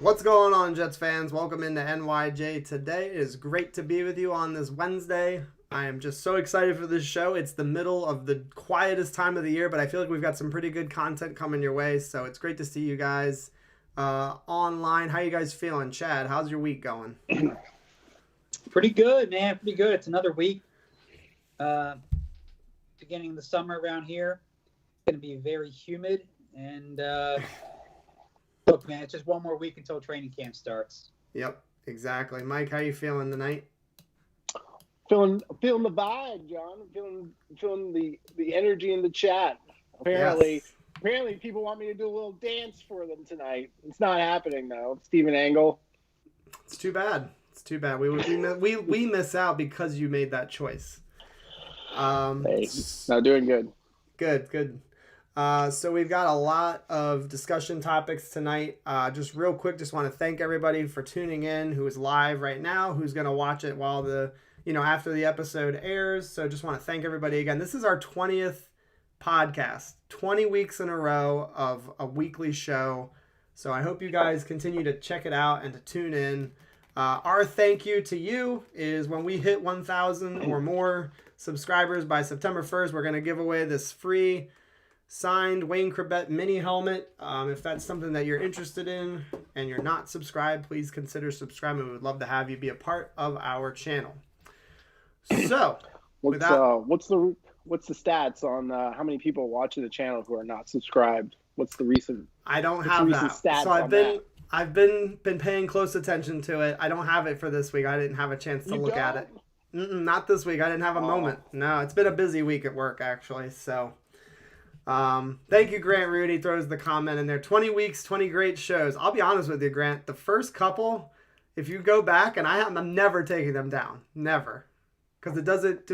What's going on, Jets fans? Welcome into NYJ today. It is great to be with you on this Wednesday. I am just so excited for this show. It's the middle of the quietest time of the year, but I feel like we've got some pretty good content coming your way, so it's great to see you guys online. How you guys feeling? Chad, how's your week going? Pretty good, man. Pretty good. It's another week. Beginning of the summer around here. It's going to be very humid. And look, man, it's just one more week until training camp starts. Yep, exactly. Mike, how you feeling tonight? Feeling the vibe, John. Feeling the energy in the chat. Apparently people want me to do a little dance for them tonight. It's not happening though. Steven Angle. It's too bad. We miss out because you made that choice. Now doing good. Good. So we've got a lot of discussion topics tonight. Just real quick, just want to thank everybody for tuning in who is live right now, who's going to watch it while after the episode airs. So just want to thank everybody again. This is our 20th podcast, 20 weeks in a row of a weekly show. So I hope you guys continue to check it out and to tune in. Our thank you to you is when we hit 1,000 or more subscribers by September 1st, we're going to give away this free signed Wayne Corbett mini helmet. If that's something that you're interested in and you're not subscribed, please consider subscribing. We would love to have you be a part of our channel. So, what's the stats on how many people watching the channel who are not subscribed? What's the recent? I don't have that. So I've been paying close attention to it. I don't have it for this week. I didn't have a chance to look at it. Not this week. I didn't have a moment. No, it's been a busy week at work actually. So, thank you, Grant Rudy throws the comment in there. 20 weeks, 20 great shows. I'll be honest with you, Grant. The first couple, if you go back, and I'm never taking them down, never, because it doesn't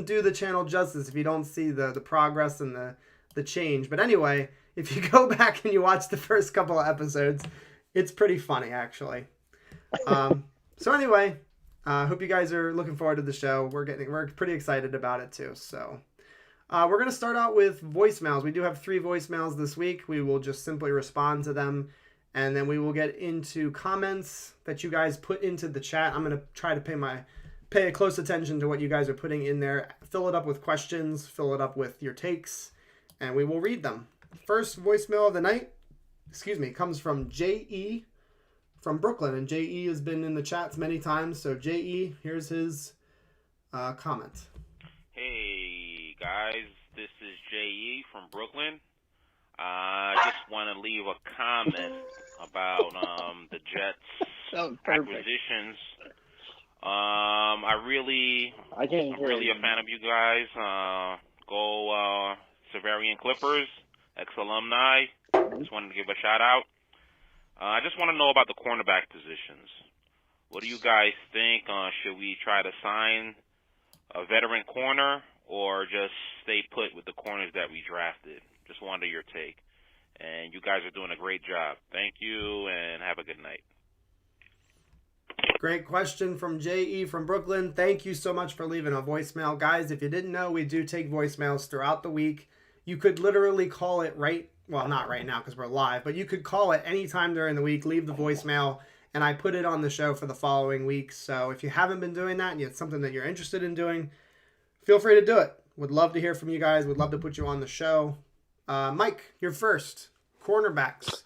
do the channel justice if you don't see the progress and the change. But anyway, if you go back and you watch the first couple of episodes, it's pretty funny actually. So anyway, hope you guys are looking forward to the show. We're pretty excited about it too. So. We're going to start out with voicemails. We do have 3 voicemails this week. We will just simply respond to them, and then we will get into comments that you guys put into the chat. I'm going to try to pay close attention to what you guys are putting in there. Fill it up with questions, fill it up with your takes, and we will read them. First voicemail of the night, comes from J.E. from Brooklyn, and J.E. has been in the chats many times. So J.E., here's his comment. Hey guys, this is J.E. from Brooklyn. I just want to leave a comment about the Jets acquisitions. I'm really a fan of you guys. Go Severian Clippers, ex-alumni. Just wanted to give a shout out. I just want to know about the cornerback positions. What do you guys think? Should we try to sign a veteran corner or just stay put with the corners that we drafted? Just wanted your take. And you guys are doing a great job. Thank you, and have a good night. Great question from J.E. from Brooklyn. Thank you so much for leaving a voicemail. Guys, if you didn't know, we do take voicemails throughout the week. You could literally call it not right now because we're live, but you could call it anytime during the week, leave the voicemail, and I put it on the show for the following week. So if you haven't been doing that and it's something that you're interested in doing, feel free to do it. Would love to hear from you guys. Would love to put you on the show. Mike, you're first. Cornerbacks.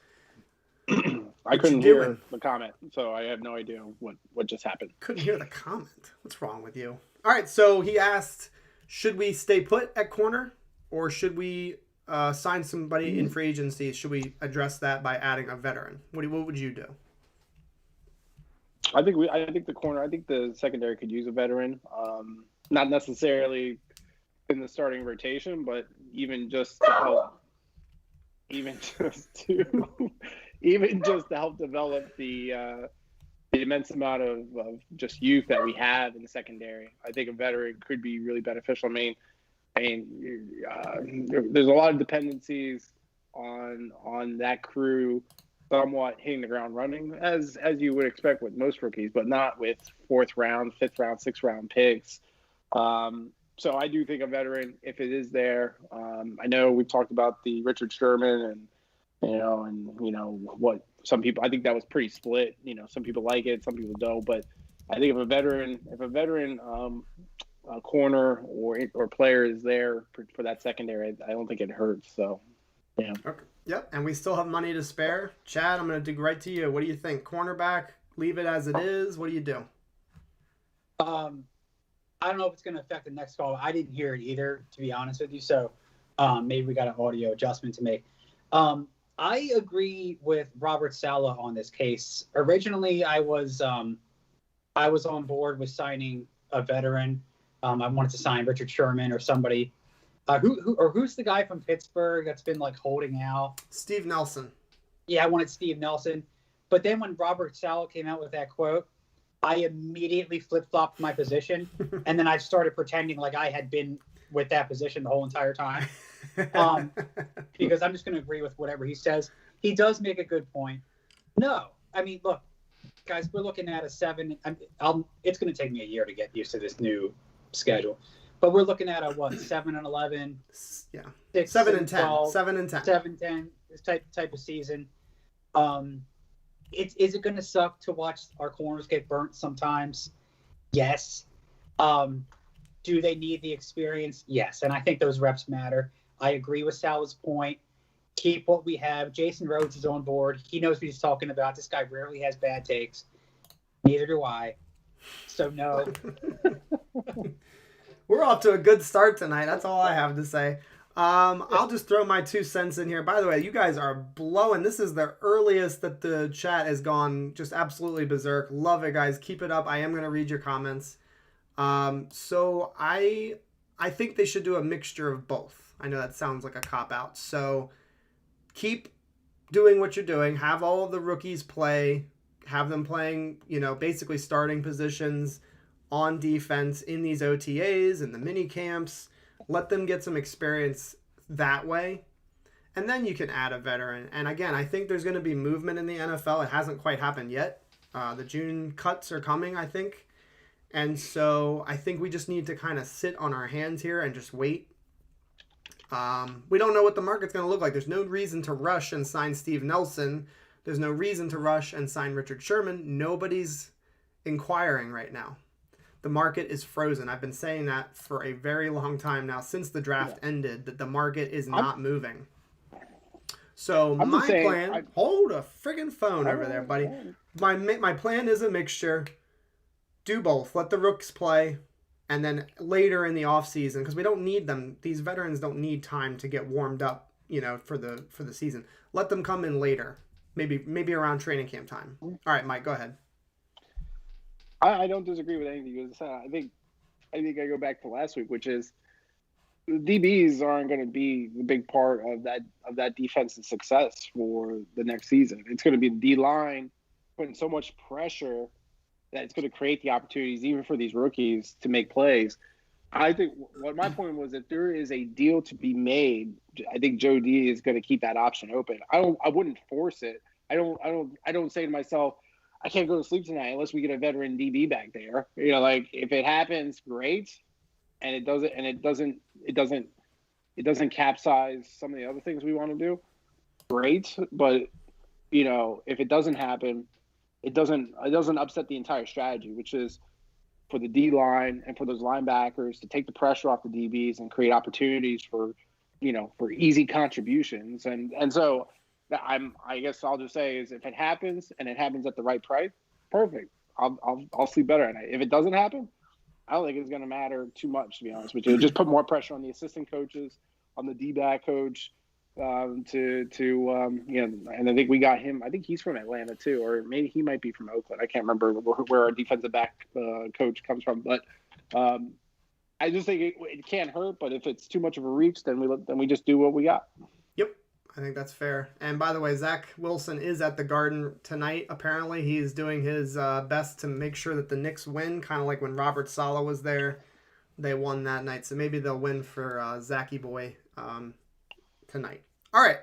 I couldn't hear the comment, so I have no idea what just happened. Couldn't hear the comment. What's wrong with you? All right, so he asked, should we stay put at corner or should we sign somebody in free agency? Should we address that by adding a veteran? What would you do? I think the secondary could use a veteran. Not necessarily in the starting rotation, but even just to help develop the immense amount of just youth that we have in the secondary. I think a veteran could be really beneficial. I mean, there's a lot of dependencies on that crew somewhat hitting the ground running, as you would expect with most rookies, but not with 4th round, 5th round, 6th round picks. So I do think a veteran, if it is there, I know we've talked about the Richard Sherman and what some people, I think that was pretty split. You know, some people like it, some people don't. But I think if a veteran corner or player is there for that secondary, I don't think it hurts. So, yeah. Okay. Yep. And we still have money to spare. Chad, I'm going to dig right to you. What do you think? Cornerback, leave it as it is. What do you do? I don't know if it's going to affect the next call. I didn't hear it either, to be honest with you. So maybe we got an audio adjustment to make. I agree with Robert Saleh on this case. Originally, I was on board with signing a veteran. I wanted to sign Richard Sherman or somebody. Who's the guy from Pittsburgh that's been like holding out? Steve Nelson. Yeah, I wanted Steve Nelson. But then when Robert Saleh came out with that quote, I immediately flip-flopped my position, and then I started pretending like I had been with that position the whole entire time. Because I'm just going to agree with whatever he says. He does make a good point. No, I mean, look, guys, we're looking at a 7. It's going to take me a year to get used to this new schedule, but we're looking at a 7-11, yeah, 6, 7 and 10, 12, 7 and 10, 7-10, this type of season. Is it going to suck to watch our corners get burnt sometimes? Yes. Do they need the experience? Yes. And I think those reps matter. I agree with Sal's point. Keep what we have. Jason Rhodes is on board. He knows what he's talking about. This guy rarely has bad takes. Neither do I. So, no. We're off to a good start tonight. That's all I have to say. I'll just throw my 2 cents in here. By the way, you guys are blowing. This is the earliest that the chat has gone just absolutely berserk. Love it, guys. Keep it up. I am going to read your comments. So I think they should do a mixture of both. I know that sounds like a cop-out. So keep doing what you're doing. Have all of the rookies play. Have them playing, basically starting positions on defense in these OTAs and the mini camps. Let them get some experience that way. And then you can add a veteran. And again, I think there's going to be movement in the NFL. It hasn't quite happened yet. The June cuts are coming, I think. And so I think we just need to kind of sit on our hands here and just wait. We don't know what the market's going to look like. There's no reason to rush and sign Steve Nelson. There's no reason to rush and sign Richard Sherman. Nobody's inquiring right now. The market is frozen. I've been saying that for a very long time now, since the draft ended, that the market is not moving. So my plan, hold a friggin' phone over there, buddy. My plan is a mixture. Do both. Let the rooks play. And then later in the offseason, because we don't need them. These veterans don't need time to get warmed up, for the season. Let them come in later. Maybe around training camp time. All right, Mike, go ahead. I don't disagree with anything you said. I think I go back to last week, which is the DBs aren't going to be the big part of that defense's success for the next season. It's going to be the D line putting so much pressure that it's going to create the opportunities even for these rookies to make plays. I think what my point was, that there is a deal to be made. I think Joe D is going to keep that option open. I wouldn't force it. I don't say to myself, I can't go to sleep tonight unless we get a veteran DB back there. If it happens, great. And it doesn't capsize some of the other things we want to do. Great. But, if it doesn't happen, it doesn't upset the entire strategy, which is for the D line and for those linebackers to take the pressure off the DBs and create opportunities for easy contributions. And so I guess I'll just say is, if it happens and it happens at the right price, perfect. I'll sleep better at night. If it doesn't happen, I don't think it's going to matter too much, to be honest with you. Just put more pressure on the assistant coaches, on the D-back coach, and I think we got him. I think he's from Atlanta too, or maybe he might be from Oakland. I can't remember where our defensive back coach comes from, but I just think it can't hurt. But if it's too much of a reach, then we just do what we got. Yep. I think that's fair. And by the way, Zach Wilson is at the Garden tonight. Apparently, he's doing his best to make sure that the Knicks win, kind of like when Robert Saleh was there. They won that night. So maybe they'll win for Zachy Boy tonight. All right.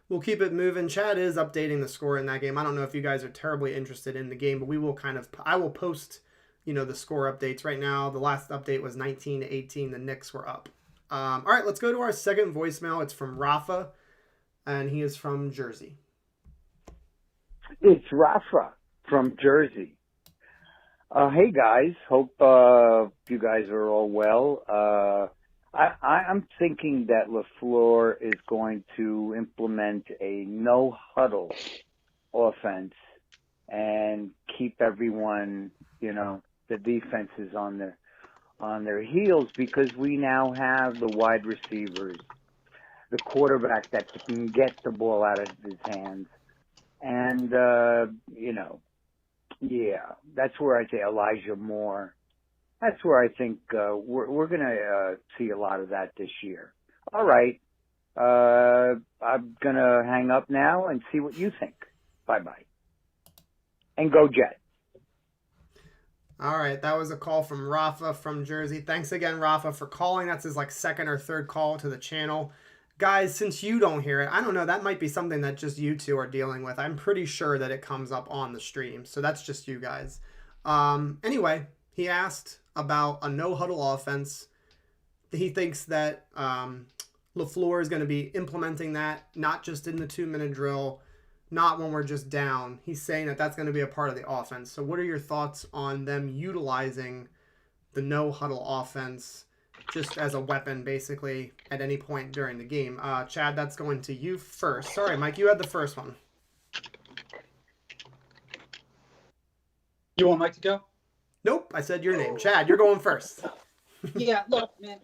We'll keep it moving. Chad is updating the score in that game. I don't know if you guys are terribly interested in the game, but I will post, the score updates right now. The last update was 19-18. The Knicks were up. All right, let's go to our second voicemail. It's from Rafa. And he is from Jersey. It's Rafa from Jersey. Hey guys, hope you guys are all well. I'm thinking that LaFleur is going to implement a no huddle offense and keep everyone, the defenses on their heels, because we now have the wide receivers, the quarterback that can get the ball out of his hands, and that's where I say Elijah Moore. That's where I think we're going to see a lot of that this year. All right. I'm going to hang up now and see what you think. Bye-bye. And go Jet. All right. That was a call from Rafa from Jersey. Thanks again, Rafa, for calling. That's his second or third call to the channel. Guys, since you don't hear it, I don't know, that might be something that just you two are dealing with. I'm pretty sure that it comes up on the stream. So that's just you guys. Anyway, he asked about a no-huddle offense. He thinks that LaFleur is going to be implementing that, not just in the 2-minute drill, not when we're just down. He's saying that that's going to be a part of the offense. So what are your thoughts on them utilizing the no-huddle offense just as a weapon, basically, at any point during the game? Chad, that's going to you first. Sorry, Mike, you had the first one. You want Mike to go? Nope, I said your name. Chad, you're going first. Yeah, look, man.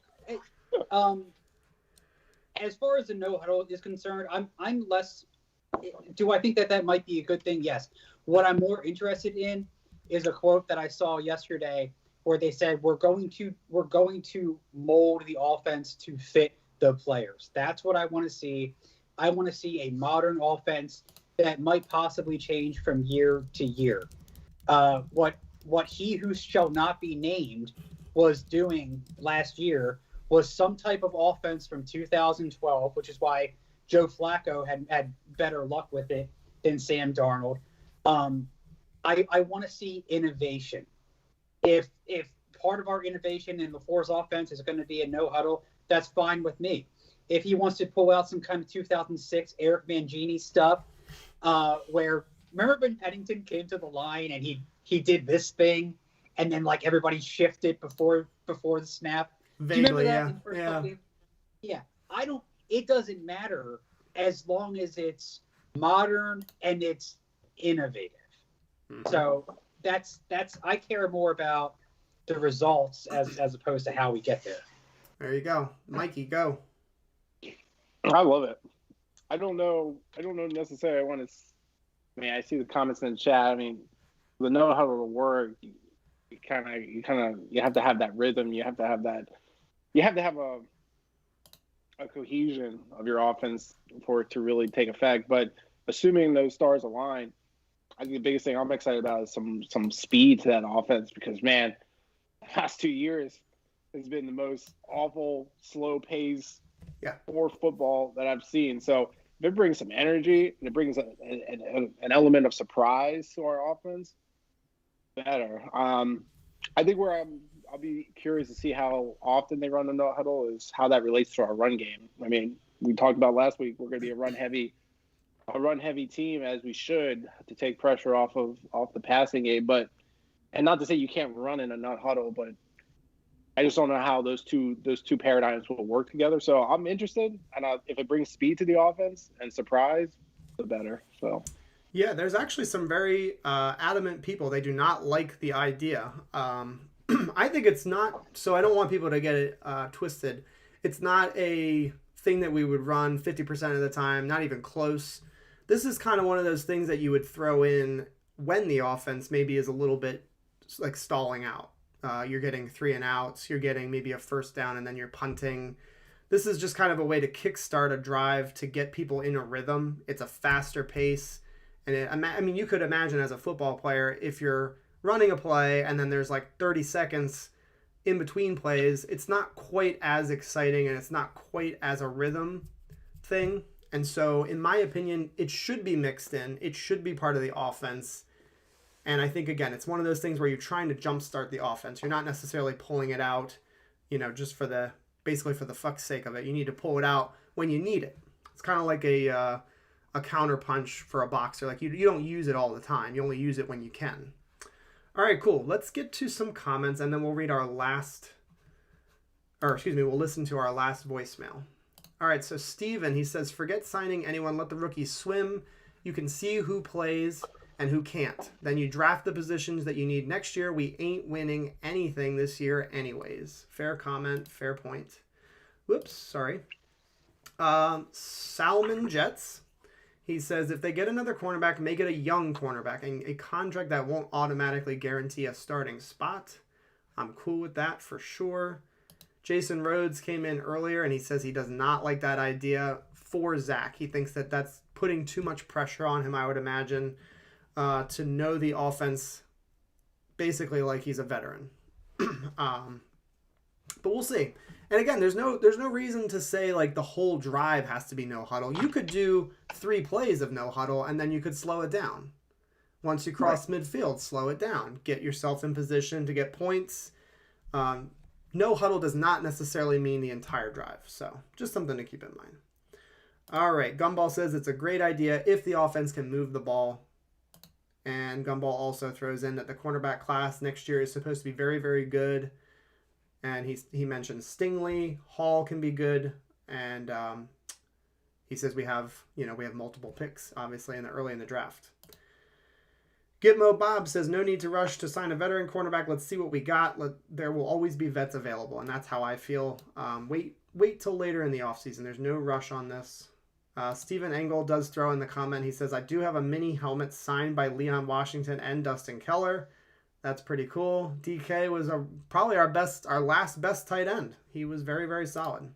As far as the no huddle is concerned, I'm less. Do I think that might be a good thing? Yes. What I'm more interested in is a quote that I saw yesterday where they said we're going to mold the offense to fit the players. That's what I want to see. I want to see a modern offense that might possibly change from year to year. What he who shall not be named was doing last year was some type of offense from 2012, which is why Joe Flacco had better luck with it than Sam Darnold. I want to see innovation. If part of our innovation in LaFleur's offense is going to be a no huddle, that's fine with me. If he wants to pull out some kind of 2006 Eric Mangini stuff, where remember when Pennington came to the line and he did this thing, and then everybody shifted before the snap. Vaguely, do you remember that yeah. in the first game? Yeah. It doesn't matter as long as it's modern and it's innovative. Mm-hmm. So that's I care more about the results as opposed to how we get there. There you go. Mikey, go. I love it. I don't know necessarily. I see the comments in the chat. The know how to work. You have to have that rhythm. You have to have a cohesion of your offense for it to really take effect. But assuming those stars align, I think the biggest thing I'm excited about is some speed to that offense, because the past 2 years has been the most awful, slow pace for football that I've seen. So if it brings some energy and it brings an element of surprise to our offense, better. I think I'll be curious to see how often they run the no huddle is how that relates to our run game. We talked about last week, we're going to be a run heavy team, as we should, to take pressure off the passing game. And not to say you can't run in a no huddle, but I just don't know how those two paradigms will work together. So I'm interested, and if it brings speed to the offense and surprise, the better. So. Yeah, there's actually some very adamant people. They do not like the idea. I think it's not, so I don't want people to get it twisted. It's not a thing that we would run 50% of the time, not even close. This is kind of one of those things that you would throw in when the offense maybe is a little bit stalling out. You're getting 3 and outs, you're getting maybe a first down, and then you're punting. This is just kind of a way to kickstart a drive to get people in a rhythm. It's a faster pace. And you could imagine as a football player, if you're running a play and then there's 30 seconds in between plays, it's not quite as exciting and it's not quite as a rhythm thing. And so, in my opinion, it should be mixed in. It should be part of the offense. And I think, again, it's one of those things where you're trying to jumpstart the offense. You're not necessarily pulling it out, just basically for the fuck's sake of it. You need to pull it out when you need it. It's kind of like a a counter punch for a boxer. Like you don't use it all the time. You only use it when you can. All right, cool. Let's get to some comments, and then we'll read our last, we'll listen to our last voicemail. All right, so Steven, he says, forget signing anyone. Let the rookies swim. You can see who plays and who can't. Then you draft the positions that you need next year. We ain't winning anything this year anyways. Fair comment, fair point. Whoops, sorry. Salmon Jets. He says, if they get another cornerback, make it a young cornerback and a contract that won't automatically guarantee a starting spot. I'm cool with that for sure. Jason Rhodes came in earlier, and he says he does not like that idea for Zach. He thinks that that's putting too much pressure on him, I would imagine, to know the offense basically like he's a veteran. But we'll see. And again, there's no reason to say like the whole drive has to be no huddle. You could do 3 plays of no huddle, and then you could slow it down. Once you cross midfield, slow it down. Get yourself in position to get points. No huddle does not necessarily mean the entire drive. So just something to keep in mind. All right. Gumball says it's a great idea if the offense can move the ball. And Gumball also throws in that the cornerback class next year is supposed to be very, very good. And he mentioned Stingley, Hall can be good, and he says we have multiple picks obviously early in the draft. Gitmo Bob says no need to rush to sign a veteran cornerback. Let's see what we got. There will always be vets available, and that's how I feel. Wait till later in the offseason. There's no rush on this. Stephen Engel does throw in the comment. He says I do have a mini helmet signed by Leon Washington and Dustin Keller. That's pretty cool. DK was probably our last best tight end. He was very, very solid.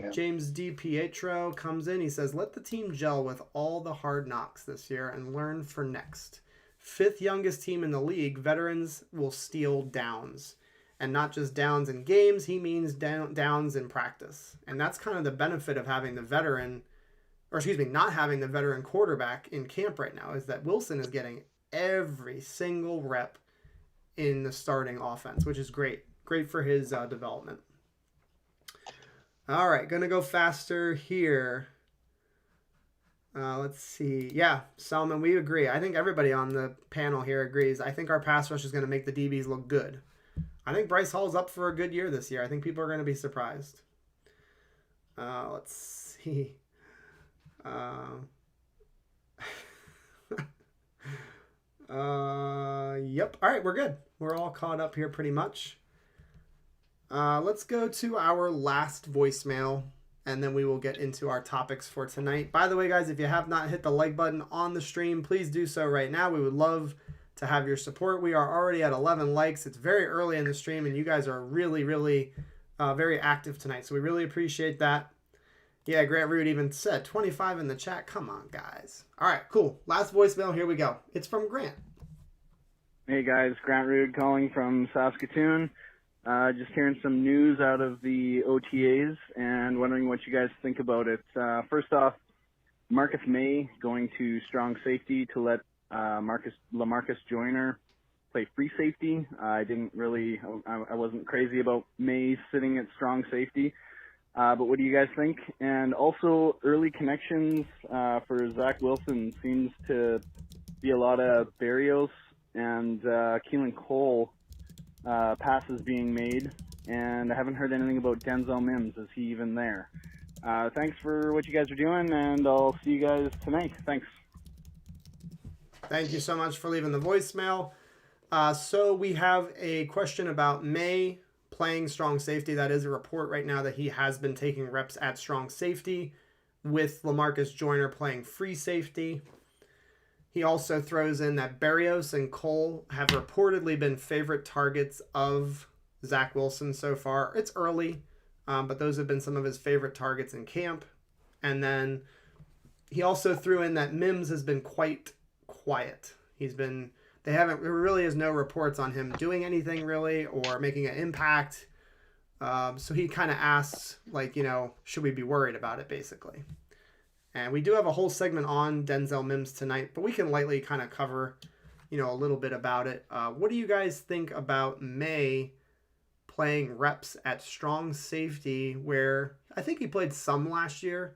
Yeah. James D. Pietro comes in. He says, let the team gel with all the hard knocks this year and learn for next. 5th youngest team in the league, veterans will steal downs. And not just downs in games, he means downs in practice. And that's kind of the benefit of having not having the veteran quarterback in camp right now, is that Wilson is getting every single rep in the starting offense, which is great. Great for his development. All right, going to go faster here. Let's see. Yeah, Salman, we agree. I think everybody on the panel here agrees. I think our pass rush is going to make the DBs look good. I think Bryce Hall's up for a good year this year. I think people are going to be surprised. Let's see. Yep. All right, we're good. We're all caught up here pretty much. Let's go to our last voicemail, and then we will get into our topics for tonight. By the way, guys, if you have not hit the like button on the stream, please do so right now. We would love to have your support. We are already at 11 likes. It's very early in the stream, and you guys are really, really very active tonight, so we really appreciate that. Yeah, Grant Root even said 25 in the chat. Come on, guys. All right, cool. Last voicemail. Here we go. It's from Grant. Hey, guys. Grant Root calling from Saskatoon. Just hearing some news out of the OTAs and wondering what you guys think about it. First off, Marcus May going to strong safety to let LaMarcus Joyner play free safety. I wasn't crazy about May sitting at strong safety. But what do you guys think? And also, early connections for Zach Wilson seems to be a lot of Barrios and Keelan Cole passes being made. And I haven't heard anything about Denzel Mims. Is he even there? Thanks for what you guys are doing, and I'll see you guys tonight. Thanks. Thank you so much for leaving the voicemail. So we have a question about May playing strong safety. That is a report right now that he has been taking reps at strong safety with LaMarcus Joyner playing free safety. He also throws in that Barrios and Cole have reportedly been favorite targets of Zach Wilson so far. It's early, but those have been some of his favorite targets in camp. And then he also threw in that Mims has been quite quiet. There really is no reports on him doing anything really or making an impact. So he kind of asks, should we be worried about it, basically? And we do have a whole segment on Denzel Mims tonight, but we can lightly kind of cover, a little bit about it. What do you guys think about May playing reps at strong safety, where I think he played some last year,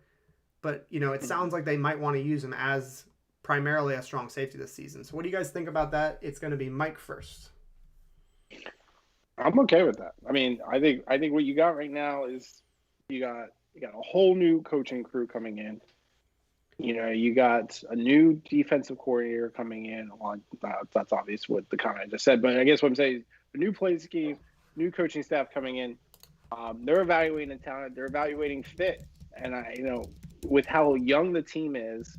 but it sounds like they might want to use him as primarily a strong safety this season. So what do you guys think about that? It's going to be Mike first. I'm okay with that. I mean, I think what you got right now is you got a whole new coaching crew coming in. You got a new defensive coordinator coming in. Well, that's obvious what the comment I just said, but I guess what I'm saying is a new play scheme, new coaching staff coming in. They're evaluating the talent. They're evaluating fit. And with how young the team is,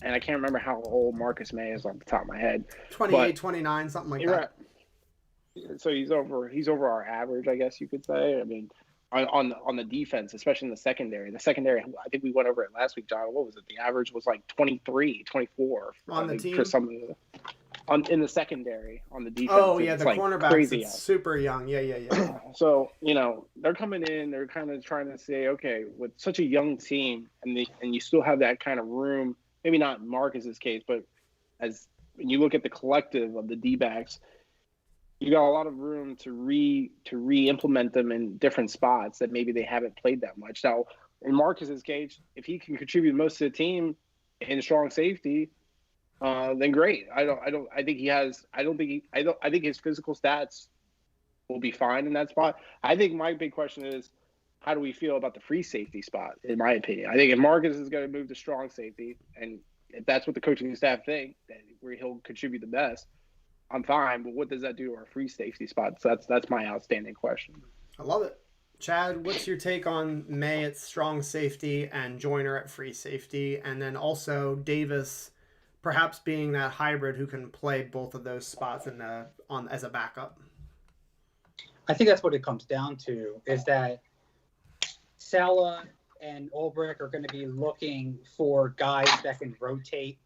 and I can't remember how old Marcus May is off the top of my head. 28, 29, something like that. Right. So he's over our average, I guess you could say. I mean, on the defense, especially in the secondary. The secondary, I think we went over it last week, John. What was it? The average was like 23, 24 on the team for some of the in the secondary on the defense. Oh yeah, the cornerbacks, it's super young. Yeah. So they're coming in. They're kind of trying to say, okay, with such a young team, and you still have that kind of room. Maybe not Marcus's case, but as when you look at the collective of the D-backs, you got a lot of room to re-implement them in different spots that maybe they haven't played that much. Now, in Marcus's case, if he can contribute most to the team in strong safety, then great. I think his physical stats will be fine in that spot. I think my big question is, how do we feel about the free safety spot, in my opinion? I think if Marcus is going to move to strong safety, and if that's what the coaching staff think, that where he'll contribute the best, I'm fine. But what does that do to our free safety spot? So that's my outstanding question. I love it. Chad, what's your take on May at strong safety and Joyner at free safety? And then also Davis perhaps being that hybrid who can play both of those spots as a backup. I think that's what it comes down to, is that Salah and Ulbrich are going to be looking for guys that can rotate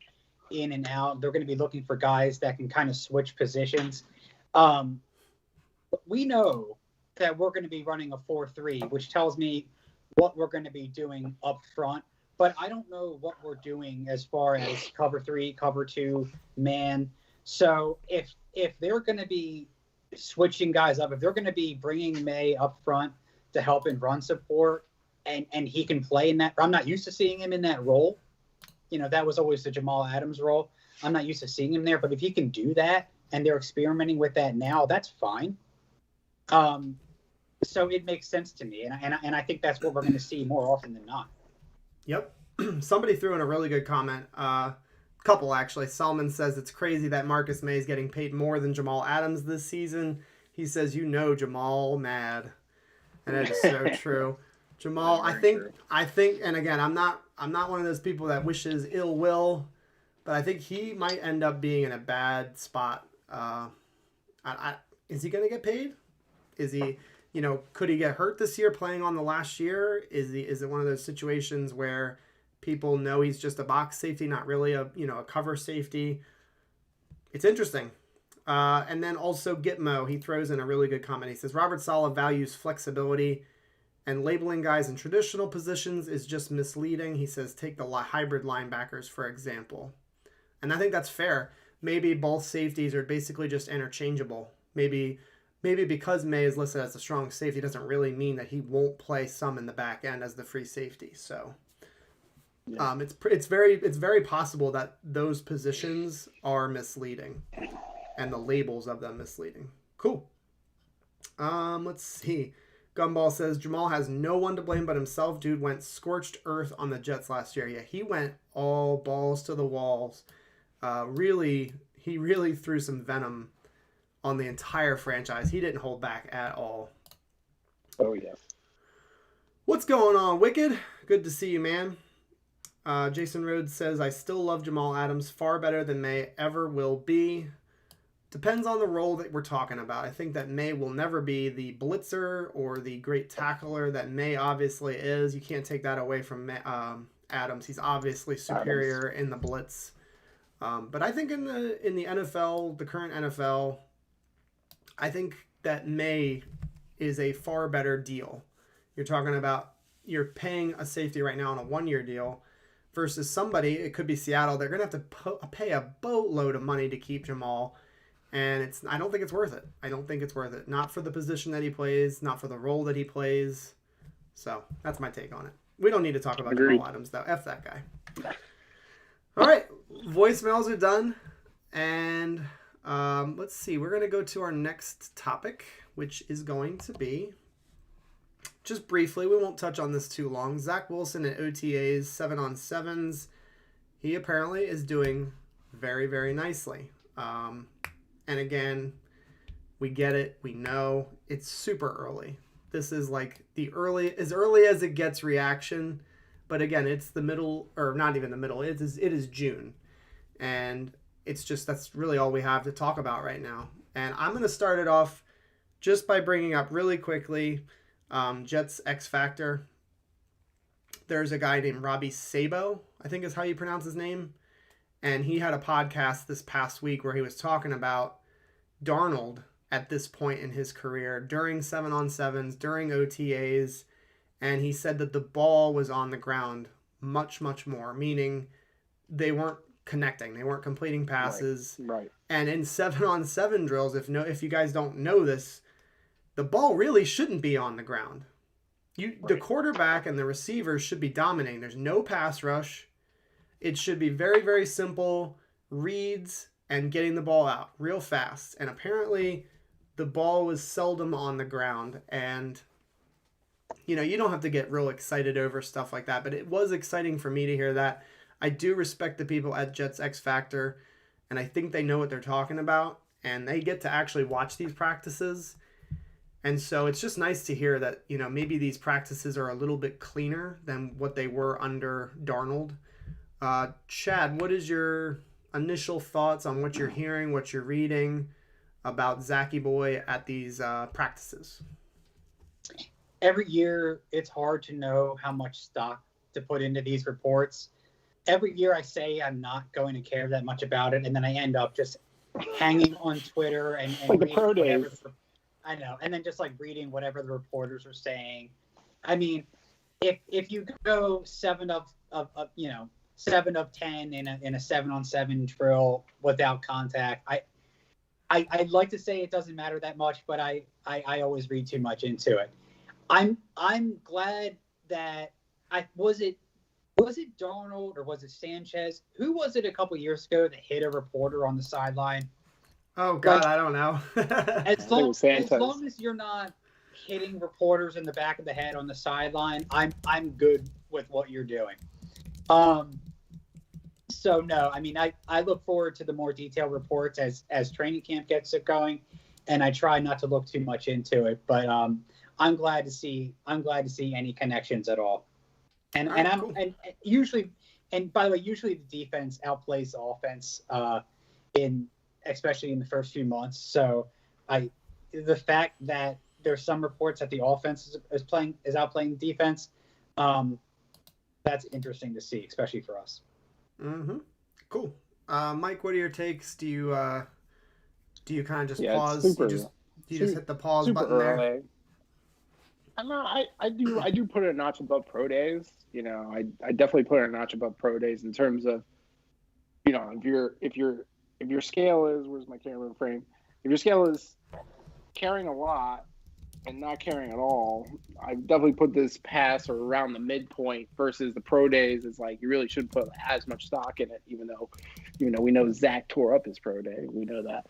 in and out. They're going to be looking for guys that can kind of switch positions. We know that we're going to be running a 4-3, which tells me what we're going to be doing up front. But I don't know what we're doing as far as cover 3, cover 2, man. So if they're going to be switching guys up, if they're going to be bringing May up front to help in run support, and he can play in that, I'm not used to seeing him in that role. That was always the Jamal Adams role. I'm not used to seeing him there, but if he can do that and they're experimenting with that now, that's fine. So it makes sense to me, and I think that's what we're going to see more often than not. Yep. Somebody threw in a really good comment. Couple, actually. Salman says it's crazy that Marcus May is getting paid more than Jamal Adams this season. He says, Jamal mad. And that is so true. Jamal, I think, and again, I'm not one of those people that wishes ill will, but I think he might end up being in a bad spot. Is he going to get paid? Is he, could he get hurt this year playing on the last year? Is it one of those situations where people know he's just a box safety, not really a cover safety? It's interesting. And then also Gitmo, he throws in a really good comment. He says, Robert Saleh values flexibility, and labeling guys in traditional positions is just misleading. He says, take the hybrid linebackers, for example. And I think that's fair. Maybe both safeties are basically just interchangeable. Maybe because May is listed as a strong safety doesn't really mean that he won't play some in the back end as the free safety. So yeah. It's very possible that those positions are misleading and the labels of them misleading. Cool. Let's see. Gumball says Jamal has no one to blame but himself. Dude went scorched earth on the Jets last year. Yeah, he went all balls to the walls. He really threw some venom on the entire franchise. He didn't hold back at all. Oh, yes. What's going on, Wicked? Good to see you, man. Jason Rhodes says, I still love Jamal Adams far better than May ever will be. Depends on the role that we're talking about. I think that May will never be the blitzer or the great tackler that May obviously is. You can't take that away from Adams. He's obviously superior in the blitz. But I think in the NFL, the current NFL, I think that May is a far better deal. You're talking about, you're paying a safety right now on a 1-year deal versus somebody, it could be Seattle, they're going to have to pay a boatload of money to keep Jamal. And I don't think it's worth it. I don't think it's worth it. Not for the position that he plays, not for the role that he plays. So that's my take on it. We don't need to talk about Agreed. Jamal Adams, though. F that guy. All right. Voicemails are done. And let's see. We're going to go to our next topic, which is going to be, just briefly, we won't touch on this too long, Zach Wilson at OTAs, 7-on-7s. He apparently is doing very, very nicely. And again, we get it. We know it's super early. This is like as early as it gets reaction. But again, it's the middle, or not even the middle. It is June. And it's just, that's really all we have to talk about right now. And I'm going to start it off just by bringing up really quickly Jets X Factor. There's a guy named Robbie Sabo, I think is how you pronounce his name. And he had a podcast this past week where he was talking about Darnold at this point in his career, during 7-on-7s, during OTAs. And he said that the ball was on the ground much, much more, meaning they weren't connecting. They weren't completing passes. Right. And in 7-on-7 drills, if you guys don't know this, the ball really shouldn't be on the ground. The quarterback and the receivers should be dominating. There's no pass rush. It should be very, very simple reads and getting the ball out real fast. And apparently the ball was seldom on the ground. And, you know, you don't have to get real excited over stuff like that, but it was exciting for me to hear that. I do respect the people at Jets X Factor, and I think they know what they're talking about, and they get to actually watch these practices. And so it's just nice to hear that, you know, maybe these practices are a little bit cleaner than what they were under Darnold. Chad, what is your initial thoughts on what you're hearing, what you're reading about Zachy Boy at these practices? Every year, it's hard to know how much stock to put into these reports. Every year I say I'm not going to care that much about it, and then I end up just hanging on Twitter and like the pro days. I know, and then just like reading whatever the reporters are saying. I mean, if you go 7 of 10 in a 7-on-7 drill without contact, I'd like to say it doesn't matter that much, but I always read too much into it. I'm glad that was it Darnold or was it Sanchez? Who was it a couple years ago that hit a reporter on the sideline? Oh God, I don't know. as long as you're not hitting reporters in the back of the head on the sideline, I'm good with what you're doing. So no, I mean I look forward to the more detailed reports as training camp gets it going, and I try not to look too much into it. But I'm glad to see any connections at all. And usually the defense outplays the offense especially in the first few months. So the fact that there's some reports that the offense is outplaying defense, that's interesting to see, especially for us. Mm-hmm. Cool. Mike, what are your takes? Do you kind of just pause? You just hit the pause button there? I do put it a notch above pro days. You know, I definitely put it a notch above pro days in terms of, you know, if your scale is, where's my camera frame? If your scale is carrying a lot and not carrying at all, I definitely put this pass or around the midpoint versus the pro days. It's like you really shouldn't put as much stock in it, even though we know Zach tore up his pro day. We know that.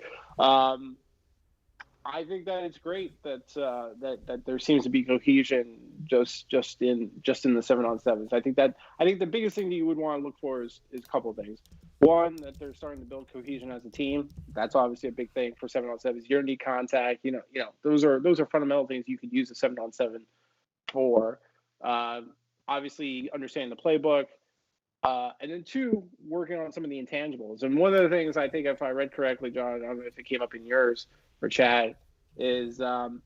I think that it's great that there seems to be cohesion just in the 7-on-7s. I think the biggest thing that you would want to look for is a couple of things. One, that they're starting to build cohesion as a team. That's obviously a big thing for 7-on-7s. You don't need contact. You know those are fundamental things you could use a 7-on-7 for. Obviously, understanding the playbook. And then 2, working on some of the intangibles. And one of the things I think, if I read correctly, John, I don't know if it came up in yours or Chad, is that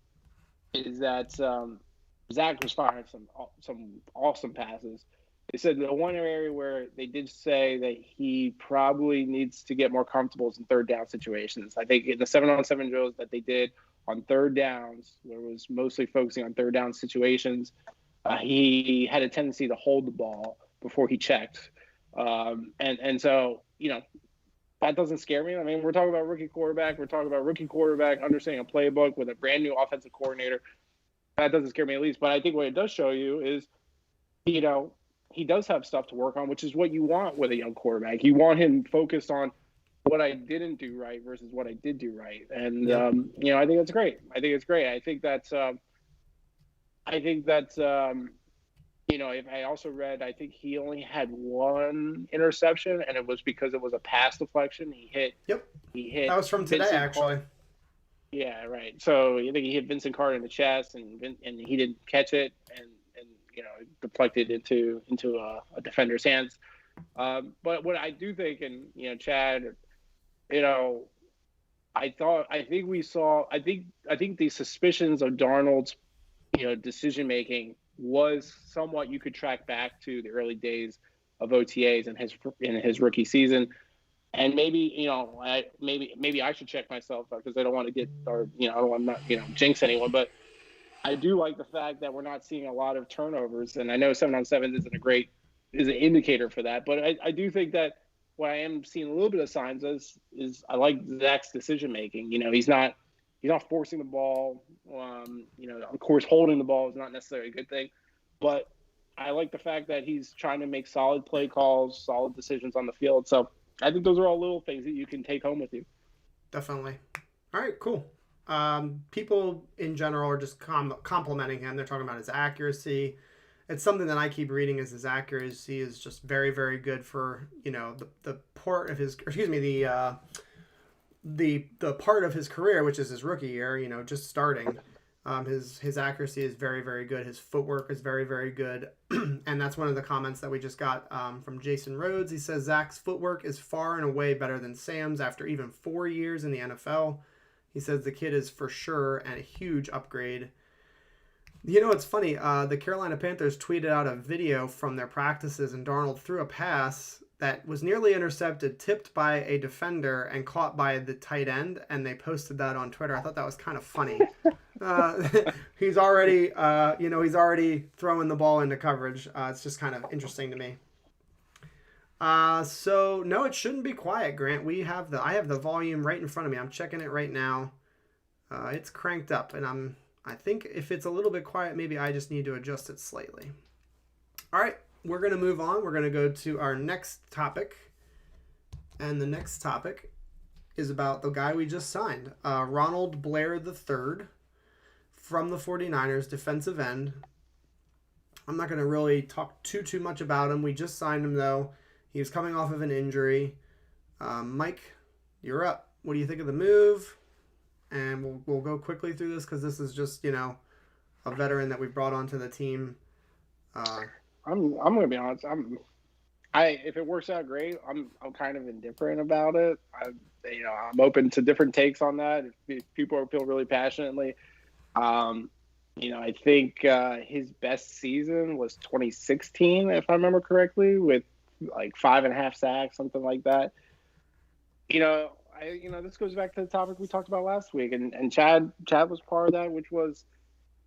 Zach was firing some awesome passes. They said the one area where they did say that he probably needs to get more comfortable is in third down situations. I think in the 7-on-7 drills that they did on third downs, where it was mostly focusing on third down situations, he had a tendency to hold the ball before he checked. And so, you know, that doesn't scare me. I mean, we're talking about rookie quarterback. Understanding a playbook with a brand new offensive coordinator. That doesn't scare me at least. But I think what it does show you is he does have stuff to work on, which is what you want with a young quarterback. You want him focused on what I didn't do right versus what I did do right. And, I think that's great. I think it's great. I think that's if I also read, I think he only had one interception, and it was because it was a pass deflection. He hit. That was from today, actually. Yeah, right. So I think he hit Vincent Carter in the chest, and he didn't catch it, and deflected into a defender's hands. But what I do think, and Chad, I think the suspicions of Darnold's decision making was somewhat, you could track back to the early days of OTAs in his rookie season. And maybe I should check myself because I don't want to get, or I don't want to jinx anyone, but I do like the fact that we're not seeing a lot of turnovers. And I know 7-on-7 is an indicator for that, but I do think that what I am seeing a little bit of signs is I like Zach's decision making. He's not forcing the ball. Of course, holding the ball is not necessarily a good thing, but I like the fact that he's trying to make solid play calls, solid decisions on the field. So I think those are all little things that you can take home with you. Definitely. All right, cool. People in general are just complimenting him. They're talking about his accuracy. It's something that I keep reading is his accuracy is just very, very good for, the part of his, the part of his career, which is his rookie year, just starting. His accuracy is very, very good. His footwork is very, very good. And that's one of the comments that we just got from Jason Rhodes. He says, Zach's footwork is far and away better than Sam's after even 4 years in the NFL. He says the kid is for sure and a huge upgrade. It's funny. The Carolina Panthers tweeted out a video from their practices, and Darnold threw a pass that was nearly intercepted, tipped by a defender, and caught by the tight end, and they posted that on Twitter. I thought that was kind of funny. He's already throwing the ball into coverage. It's just kind of interesting to me. So no, it shouldn't be quiet, Grant. I have the volume right in front of me. I'm checking it right now. It's cranked up, and I think if it's a little bit quiet, maybe I just need to adjust it slightly. All right, we're going to move on. We're going to go to our next topic. And the next topic is about the guy we just signed, Ronald Blair III from the 49ers, defensive end. I'm not going to really talk too much about him. We just signed him, though. He was coming off of an injury. Mike, you're up. What do you think of the move? And we'll go quickly through this because this is just, a veteran that we brought onto the team. I'm going to be honest. If it works out great, I'm kind of indifferent about it. I'm open to different takes on that. If people feel really passionately, I think his best season was 2016, if I remember correctly, with like 5.5 sacks, something like that. This goes back to the topic we talked about last week, and Chad was part of that, which was,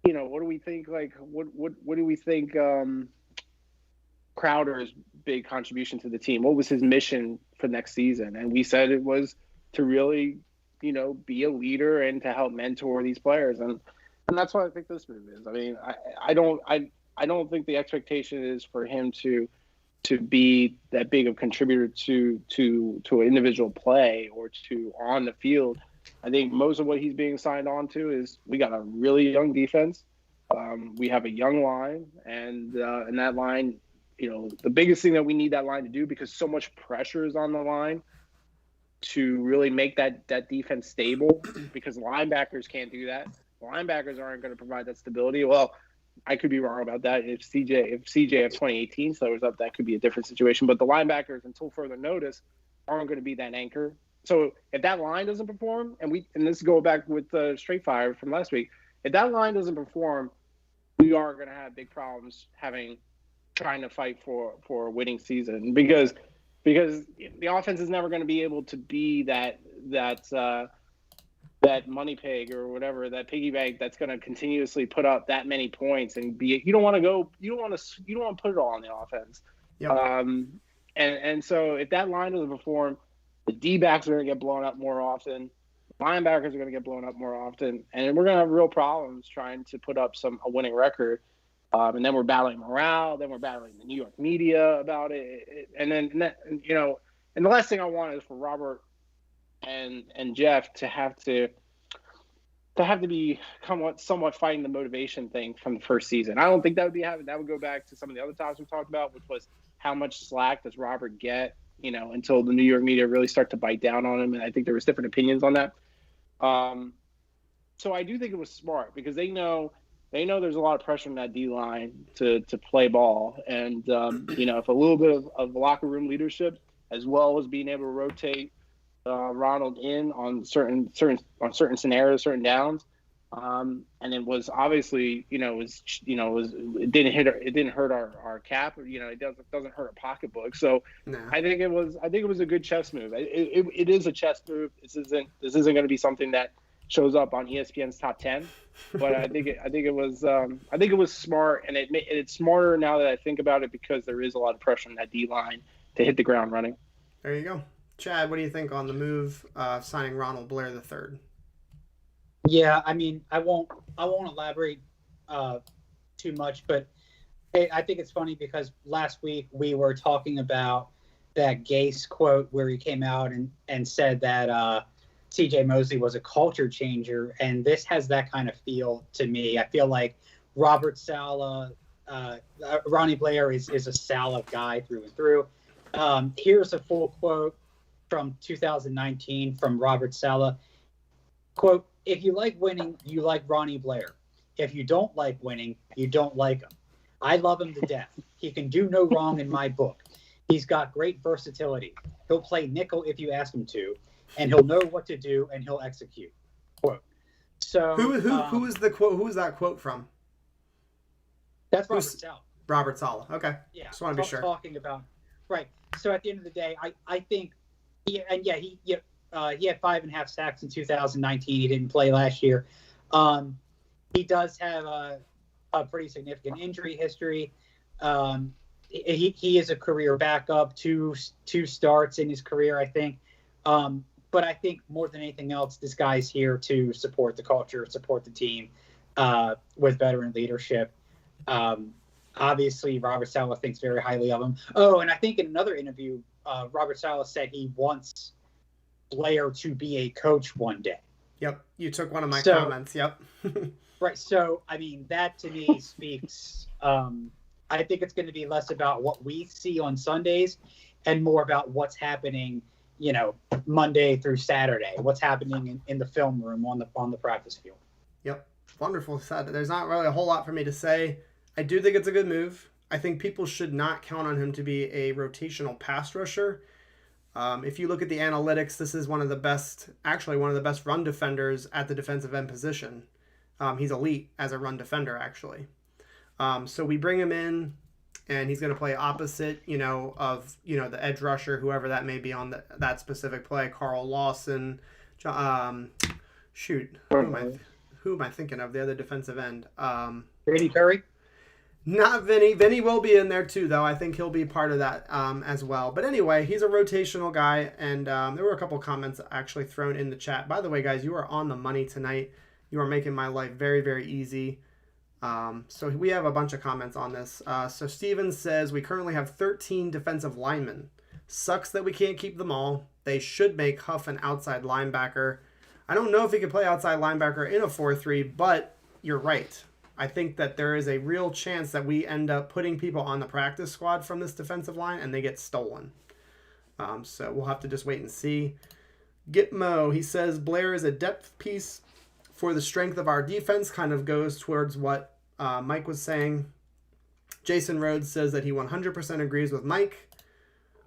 what do we think? Like, what do we think? Crowder's big contribution to the team. What was his mission for next season? And we said it was to really, be a leader and to help mentor these players, and that's what I think this move is. I mean, I don't think the expectation is for him to be that big of a contributor to an individual play or to on the field. I think most of what he's being signed on to is we got a really young defense. We have a young line, and that line, the biggest thing that we need that line to do, because so much pressure is on the line to really make that defense stable, because linebackers can't do that. Linebackers aren't going to provide that stability. Well, I could be wrong about that. If CJ of 2018 was up, that could be a different situation. But the linebackers, until further notice, aren't going to be that anchor. So if that line doesn't perform, and this go back with the straight fire from last week, if that line doesn't perform, we are going to have big problems trying to fight for a winning season, because the offense is never going to be able to be that money pig or whatever, that piggy bank that's going to continuously put up that many points and be. You don't want to put it all on the offense. Yep. And so if that line doesn't perform, the D-backs are going to get blown up more often. Linebackers are going to get blown up more often, and we're going to have real problems trying to put up a winning record. And then we're battling morale. Then we're battling the New York media about it. And then, you know, and the last thing I want is for Robert and Jeff to have to be somewhat fighting the motivation thing from the first season. I don't think that would be happening. That would go back to some of the other topics we talked about, which was how much slack does Robert get, you know, until the New York media really start to bite down on him. And I think there was different opinions on that. So I do think it was smart because they know there's a lot of pressure on that D line to play ball. And, you know, if a little bit of locker room leadership, as well as being able to rotate Ronald in on certain scenarios, certain downs, and it was obviously, it didn't hurt our cap, you know, it doesn't hurt our pocketbook. So no. I think it was a good chess move. It is a chess move. This isn't going to be something that shows up on ESPN's top 10, but I think it was smart, and it's smarter now that I think about it because there is a lot of pressure on that D line to hit the ground running. There you go. Chad, what do you think on the move signing Ronald Blair III? Yeah, I mean, I won't elaborate too much, but I think it's funny because last week we were talking about that Gase quote where he came out and said that C.J. Mosley was a culture changer, and this has that kind of feel to me. I feel like Robert Saleh, Ronnie Blair is a Saleh guy through and through. Here's a full quote from 2019 from Robert Saleh. Quote, "If you like winning, you like Ronnie Blair. If you don't like winning, you don't like him. I love him to death. He can do no wrong in my book. He's got great versatility. He'll play nickel if you ask him to, and he'll know what to do, and he'll execute." Quote. So who is the quote? Who is that quote from? That's Robert Saleh. Robert Saleh. Okay. Yeah. Just want to be sure. Talking about right. So at the end of the day, I think, he had 5.5 sacks in 2019. He didn't play last year. He does have a pretty significant injury history. He is a career backup, two starts in his career, I think. But I think more than anything else, this guy's here to support the culture, support the team with veteran leadership. Obviously, Robert Saleh thinks very highly of him. Oh, and I think in another interview, Robert Saleh said he wants Blair to be a coach one day. Yep, you took one of my comments. Yep. Right. So, I mean, that to me speaks. I think it's going to be less about what we see on Sundays and more about what's happening, you know, Monday through Saturday, what's happening in the film room on the practice field. Yep. Wonderful said. There's not really a whole lot for me to say. I do think it's a good move. I think people should not count on him to be a rotational pass rusher. If you look at the analytics, this is one of the best run defenders at the defensive end position. He's elite as a run defender, actually. So we bring him in, and he's going to play opposite, of the edge rusher, whoever that may be on that specific play. Carl Lawson, who am I thinking of? The other defensive end. Vinny Curry? Not Vinny. Vinny will be in there too, though. I think he'll be part of that as well. But anyway, he's a rotational guy, and there were a couple comments actually thrown in the chat. By the way, guys, you are on the money tonight. You are making my life very, very easy. So we have a bunch of comments on this. So Steven says, we currently have 13 defensive linemen. Sucks that we can't keep them all. They should make Huff an outside linebacker. I don't know if he could play outside linebacker in a 4-3, but you're right. I think that there is a real chance that we end up putting people on the practice squad from this defensive line and they get stolen. So we'll have to just wait and see. Gitmo, he says, Blair is a depth piece for the strength of our defense, kind of goes towards what Mike was saying. Jason Rhodes says that he 100% agrees with Mike.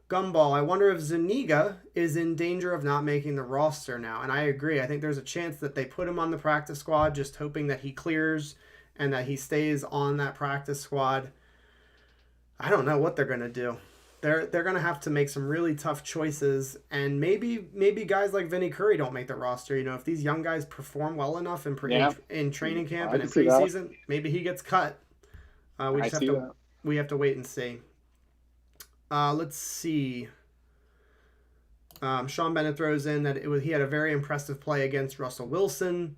Gumball, I wonder if Zuniga is in danger of not making the roster now. And I agree. I think there's a chance that they put him on the practice squad, just hoping that he clears and that he stays on that practice squad. I don't know what they're going to do. They're going to have to make some really tough choices, and maybe guys like Vinny Curry don't make the roster. If these young guys perform well enough in training camp and in preseason, maybe he gets cut. We have to wait and see. Let's see. Sean Bennett throws in that he had a very impressive play against Russell Wilson.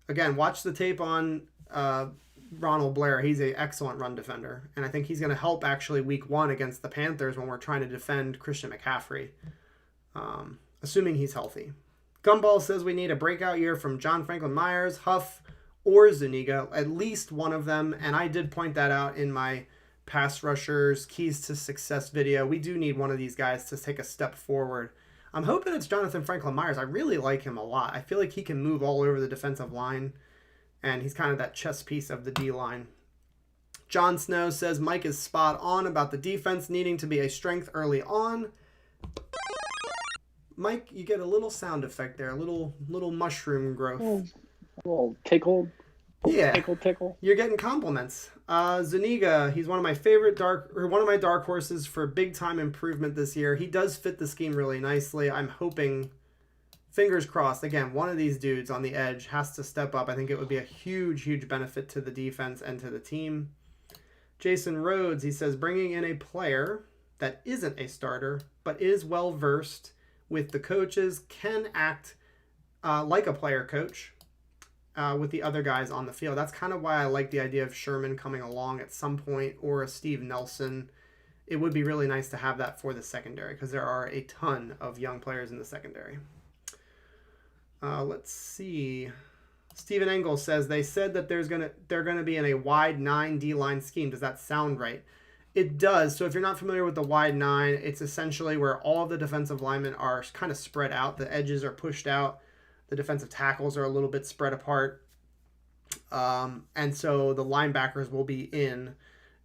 Again, watch the tape on Ronald Blair. He's an excellent run defender, and I think he's going to help actually week 1 against the Panthers when we're trying to defend Christian McCaffrey, assuming he's healthy. Gumball says we need a breakout year from John Franklin Myers, Huff, or Zuniga, at least one of them, and I did point that out in my pass rushers keys to success video. We do need one of these guys to take a step forward. I'm hoping it's Jonathan Franklin Myers. I really like him a lot. I feel like he can move all over the defensive line, and he's kind of that chess piece of the D-line. John Snow says Mike is spot on about the defense needing to be a strength early on. Mike, you get a little sound effect there, a little mushroom growth. A little tickle. Yeah. Tickle. You're getting compliments. Zuniga, he's one of my favorite one of my dark horses for big time improvement this year. He does fit the scheme really nicely. I'm hoping, fingers crossed, again, one of these dudes on the edge has to step up. I think it would be a huge benefit to the defense and to the team. Jason Rhodes, he says, bringing in a player that isn't a starter, but is well versed with the coaches, can act like a player coach with the other guys on the field. That's kind of why I like the idea of Sherman coming along at some point, or a Steve Nelson. It would be really nice to have that for the secondary, because there are a ton of young players in the secondary. Let's see. Stephen Engel says they said that they're gonna be in a wide 9 D-line scheme. Does that sound right? It does. So if you're not familiar with the wide 9, it's essentially where all of the defensive linemen are kind of spread out. The edges are pushed out. The defensive tackles are a little bit spread apart. And so the linebackers will be in.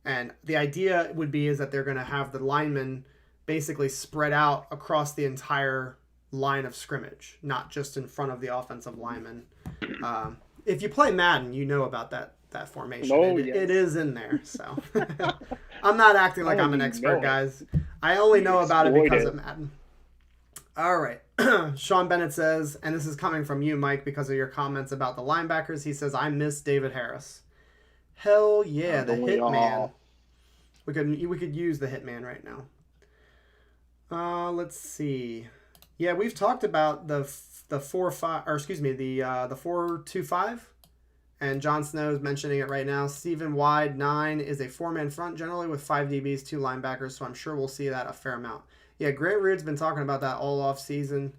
And the idea would be is that they're going to have the linemen basically spread out across the entire line of scrimmage, not just in front of the offensive linemen. If you play Madden, you know about that formation. It is in there. So I'm not acting like I'm an expert, guys. I only know about it because of Madden. All right. Sean Bennett says, and this is coming from you, Mike, because of your comments about the linebackers. He says, I miss David Harris. Hell yeah, the Hitman. We could use the Hitman right now. Let's see. Yeah, we've talked about the 4-2-5, and Jon Snow's mentioning it right now. Stephen wide 9 is a 4-man front, generally with 5 DBs, 2 linebackers, so I'm sure we'll see that a fair amount. Yeah, Grant Rood's been talking about that all off season,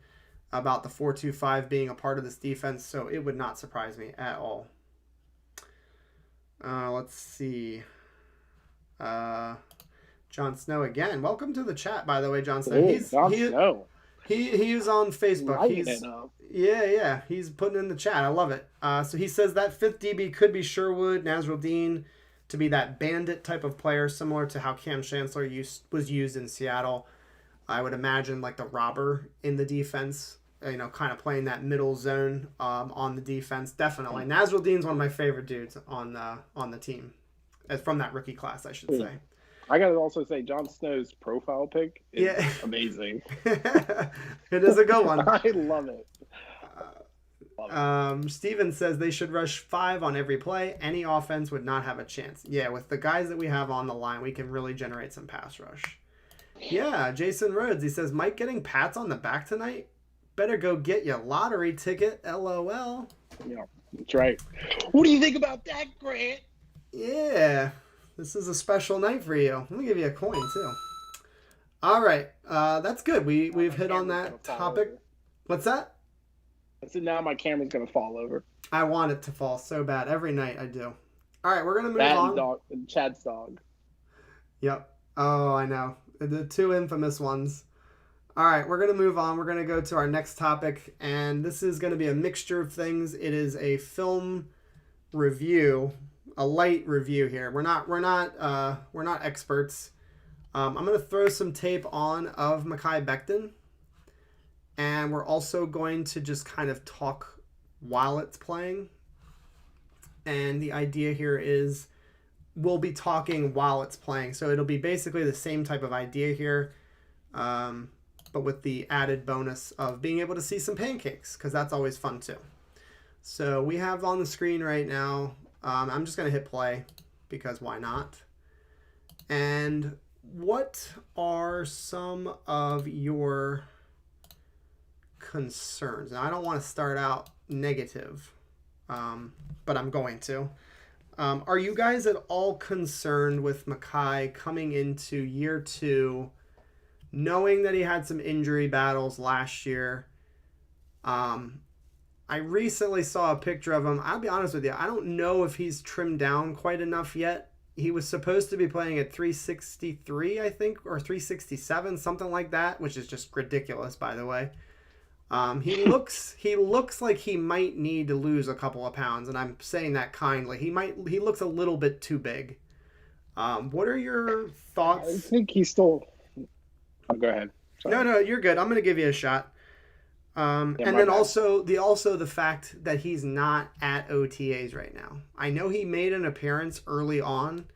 about the 4-2-5 being a part of this defense, so it would not surprise me at all. Let's see. Jon Snow again. Welcome to the chat, by the way, Jon Snow. Snow. He is on Facebook. Yeah. He's putting in the chat. I love it. So he says that 5th DB could be Sherwood, Nasruddin, to be that bandit type of player, similar to how Cam Chancellor was used in Seattle. I would imagine like the robber in the defense, kind of playing that middle zone on the defense. Definitely. Nasruddin's one of my favorite dudes on the team, from that rookie class, I should say. I got to also say, Jon Snow's profile pic is amazing. It is a good one. I love it. Steven says they should rush 5 on every play. Any offense would not have a chance. Yeah, with the guys that we have on the line, we can really generate some pass rush. Yeah, Jason Rhodes, he says, Mike getting pats on the back tonight? Better go get your lottery ticket, LOL. Yeah, that's right. What do you think about that, Grant? Yeah, this is a special night for you. Let me give you a coin, too. All right, that's good. We've hit on that topic. What's that? I said now my camera's going to fall over. I want it to fall so bad. Every night I do. All right, we're going to move on. And Chad's dog. Yep. Oh, I know. The 2 infamous ones. All right, we're going to move on. We're going to go to our next topic, and this is going to be a mixture of things. It is a film review, a light review here. We're not experts. I'm going to throw some tape on of Mekhi Becton, and we're also going to just kind of talk while it's playing. And the idea here is we'll be talking while it's playing. So it'll be basically the same type of idea here, but with the added bonus of being able to see some pancakes, because that's always fun too. So we have on the screen right now, I'm just going to hit play because why not? And what are some of your concerns? Now, I don't want to start out negative, but I'm going to. Are you guys at all concerned with Mehki coming into year 2, knowing that he had some injury battles last year? I recently saw a picture of him. I'll be honest with you, I don't know if he's trimmed down quite enough yet. He was supposed to be playing at 363, I think, or 367, something like that, which is just ridiculous, by the way. He looks like he might need to lose a couple of pounds, and I'm saying that kindly. He looks a little bit too big. What are your thoughts? I think he's still. Oh, go ahead. Sorry. No, you're good. I'm gonna give you a shot. And then also the fact that he's not at OTAs right now. I know he made an appearance early on,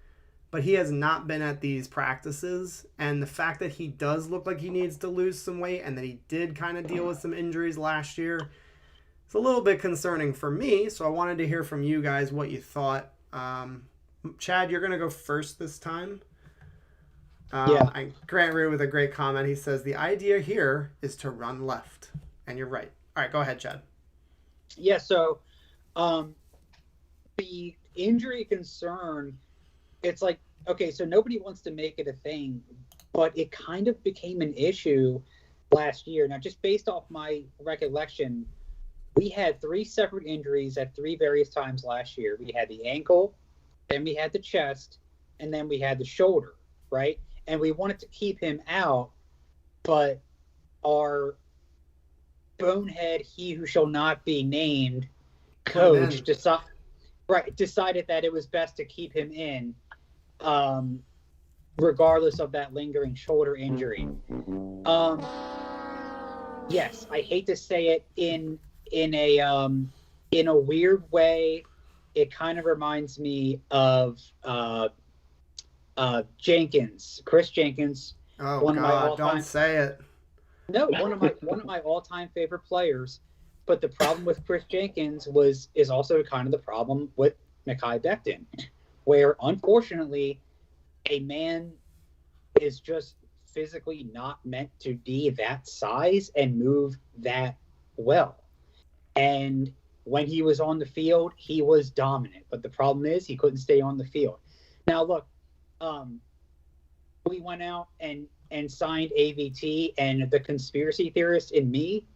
but he has not been at these practices. And the fact that he does look like he needs to lose some weight and that he did kind of deal with some injuries last year, it's a little bit concerning for me. So I wanted to hear from you guys what you thought. Chad, you're going to go first this time. Grant Rue with a great comment. He says, the idea here is to run left. And you're right. All right, go ahead, Chad. Yeah, so the injury concern, it's like, okay, so nobody wants to make it a thing, but it kind of became an issue last year. Now, just based off my recollection, we had 3 separate injuries at 3 various times last year. We had the ankle, then we had the chest, and then we had the shoulder, right? And we wanted to keep him out, but our bonehead, he who shall not be named coach decided that it was best to keep him in, regardless of that lingering shoulder injury. Yes, I hate to say it, in a weird way, it kind of reminds me of Chris Jenkins. Oh God, don't say it. No, one of my all-time favorite players. But the problem with Chris Jenkins is also kind of the problem with Mehki Becton, where unfortunately a man is just physically not meant to be that size and move that well. And when he was on the field, he was dominant. But the problem is he couldn't stay on the field. Now look, we went out and signed AVT, and the conspiracy theorist in me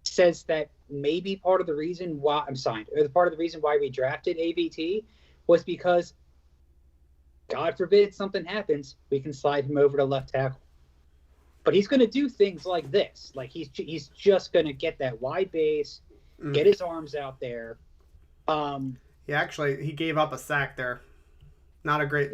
says that maybe part of the reason why we drafted AVT was because, God forbid something happens, we can slide him over to left tackle. But he's going to do things like this. Like he's just going to get that wide base, get his arms out there. He gave up a sack there. Not a great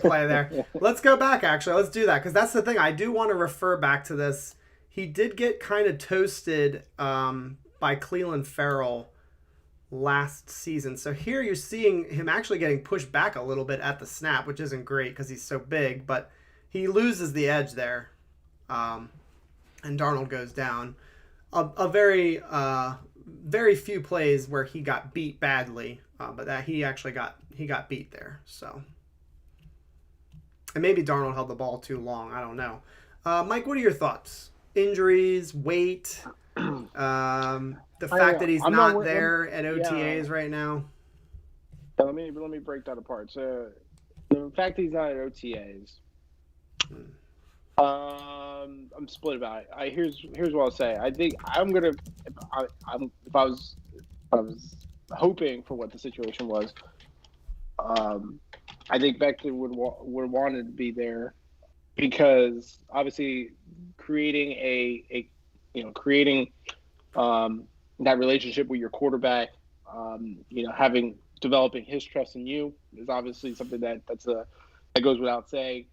play there. Let's go back, actually. Let's do that, because that's the thing. I do want to refer back to this. He did get kind of toasted by Cleveland Farrell last season. So here you're seeing him actually getting pushed back a little bit at the snap, which isn't great because he's so big, but he loses the edge there. And Darnold goes down. A very few plays where he got beat badly, but that he actually got beat there. So, and maybe Darnold held the ball too long. I don't know. Mike, what are your thoughts? Injuries, weight, the fact that he's not there at OTAs right now. Let me break that apart. So, the fact that he's not at OTAs, I'm split about it. Here's what I'll say. I think if I was hoping for what the situation was, I think Becton would wanted to be there, because obviously creating that relationship with your quarterback, developing his trust in you is obviously something that goes without saying.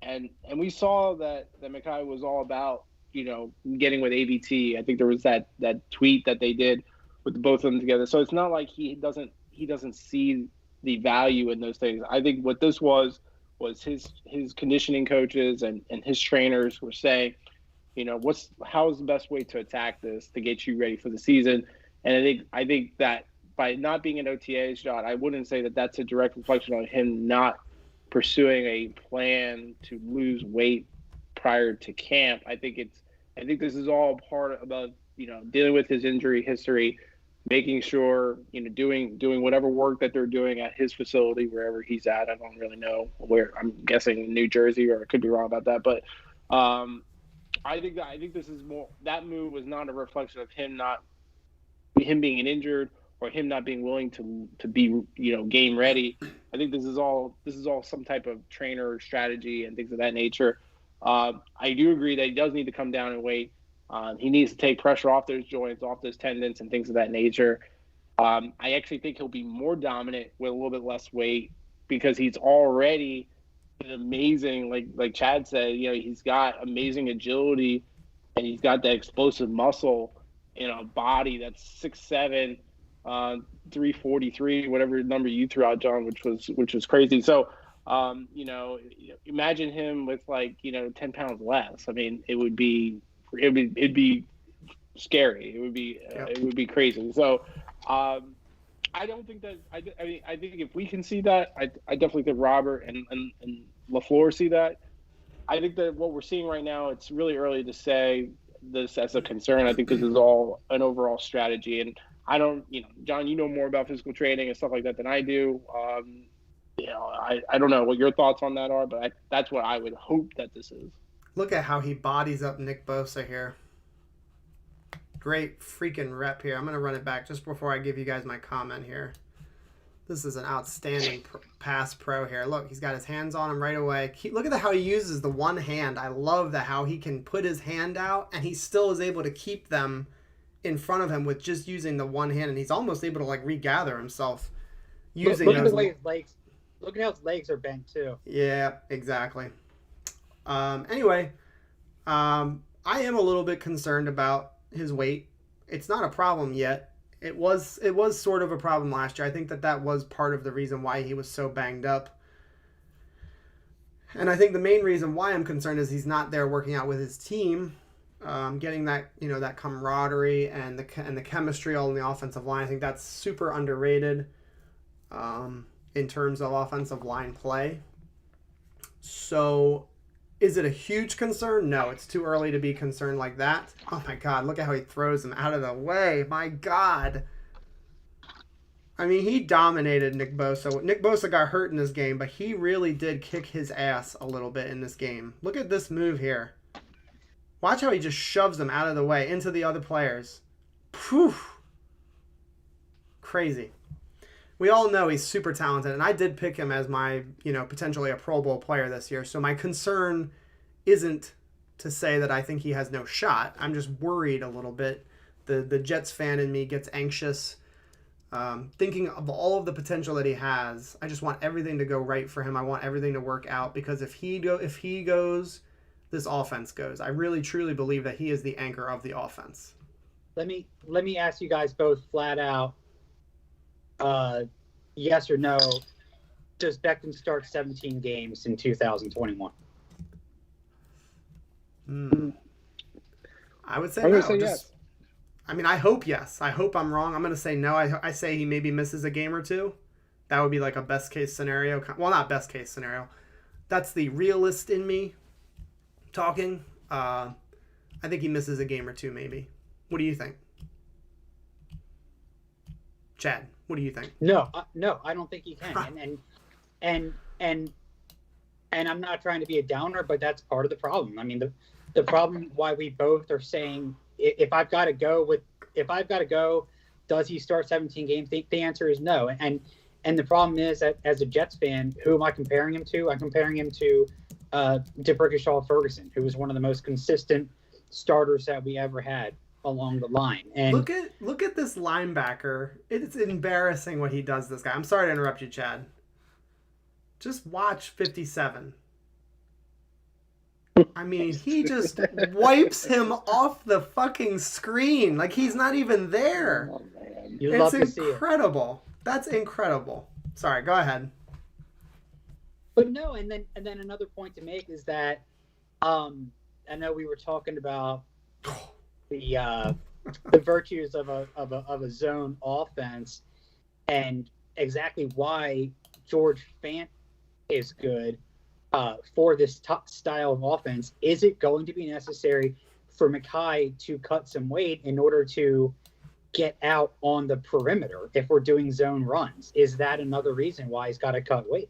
And we saw that Mehki was all about, getting with AVT. I think there was that tweet that they did with both of them together. So it's not like he doesn't see the value in those things. I think what this was his conditioning coaches and his trainers were saying, how is the best way to attack this to get you ready for the season. And I think that by not being an OTA shot, I wouldn't say that that's a direct reflection on him not pursuing a plan to lose weight prior to camp. I think this is all part of dealing with his injury history, making sure, doing whatever work that they're doing at his facility, wherever he's at. I don't really know where. I'm guessing New Jersey, or I could be wrong about that. But I think this is more, that move was not a reflection of him being injured or him not being willing to be game ready. I think this is all some type of trainer strategy and things of that nature. I do agree that he does need to come down in weight. He needs to take pressure off those joints, off those tendons, and things of that nature. I actually think he'll be more dominant with a little bit less weight because he's already an amazing, like Chad said, he's got amazing agility and he's got that explosive muscle in a body that's 6'7", 343, whatever number you threw out, John, which was crazy. So, imagine him with 10 pounds less. I mean, it'd be scary. It would be crazy. So, I don't think that. I think if we can see that, I definitely think Robert and LaFleur see that. I think that what we're seeing right now, it's really early to say this as a concern. I think this is all an overall strategy, and I don't, John, you know more about physical training and stuff like that than I do. I don't know what your thoughts on that are, but that's what I would hope that this is. Look at how he bodies up Nick Bosa here. Great freaking rep here. I'm going to run it back just before I give you guys my comment here. This is an outstanding pass pro here. Look, he's got his hands on him right away. Look at how he uses the one hand. I love how he can put his hand out and he still is able to keep them in front of him with just using the one hand, and he's almost able to regather himself using look at the way his legs. Look at how his legs are bent too. Yeah, exactly. Anyway, I am a little bit concerned about his weight. It's not a problem yet. It was sort of a problem last year. I think that was part of the reason why he was so banged up. And I think the main reason why I'm concerned is he's not there working out with his team, getting that that camaraderie and the chemistry all in the offensive line. I think that's super underrated in terms of offensive line play. So, is it a huge concern? No, it's too early to be concerned like that. Oh my God, look at how he throws him out of the way. My God. I mean, he dominated Nick Bosa. Nick Bosa got hurt in this game, but he really did kick his ass a little bit in this game. Look at this move here. Watch how he just shoves him out of the way into the other players. Phew. Crazy. We all know he's super talented, and I did pick him as my, potentially a Pro Bowl player this year. So my concern isn't to say that I think he has no shot. I'm just worried a little bit. The Jets fan in me gets anxious, thinking of all of the potential that he has. I just want everything to go right for him. I want everything to work out because if he goes, this offense goes. I really truly believe that he is the anchor of the offense. Let me ask you guys both flat out. Yes or no, does Becton start 17 games in 2021? I would say I'm no. going to say yes. I mean, I hope yes. I hope I'm wrong. I'm going to say no. I say he maybe misses a game or two. That would be like a best case scenario. Well, not best case scenario. That's the realist in me talking. I think he misses a game or two maybe. What do you think? Chad, what do you think? No, I don't think he can. And I'm not trying to be a downer, but that's part of the problem. I mean, the problem why we both are saying if I've got to go, does he start 17 games? The answer is no. And the problem is that as a Jets fan, who am I comparing him to? I'm comparing him to DeBrickashaw Ferguson, who was one of the most consistent starters that we ever had along the line. And look at this linebacker. It's embarrassing what he does to this guy. I'm sorry to interrupt you, Chad. Just watch 57. I mean, he just wipes him off the fucking screen. Like he's not even there. Oh, man. It's incredible. That's incredible. Sorry, go ahead. But no, and then another point to make is that I know we were talking about the virtues of a zone offense and exactly why George Fant is good for this style of offense. Is it going to be necessary for Mehki to cut some weight in order to get out on the perimeter if we're doing zone runs. Is that another reason why he's got to cut weight?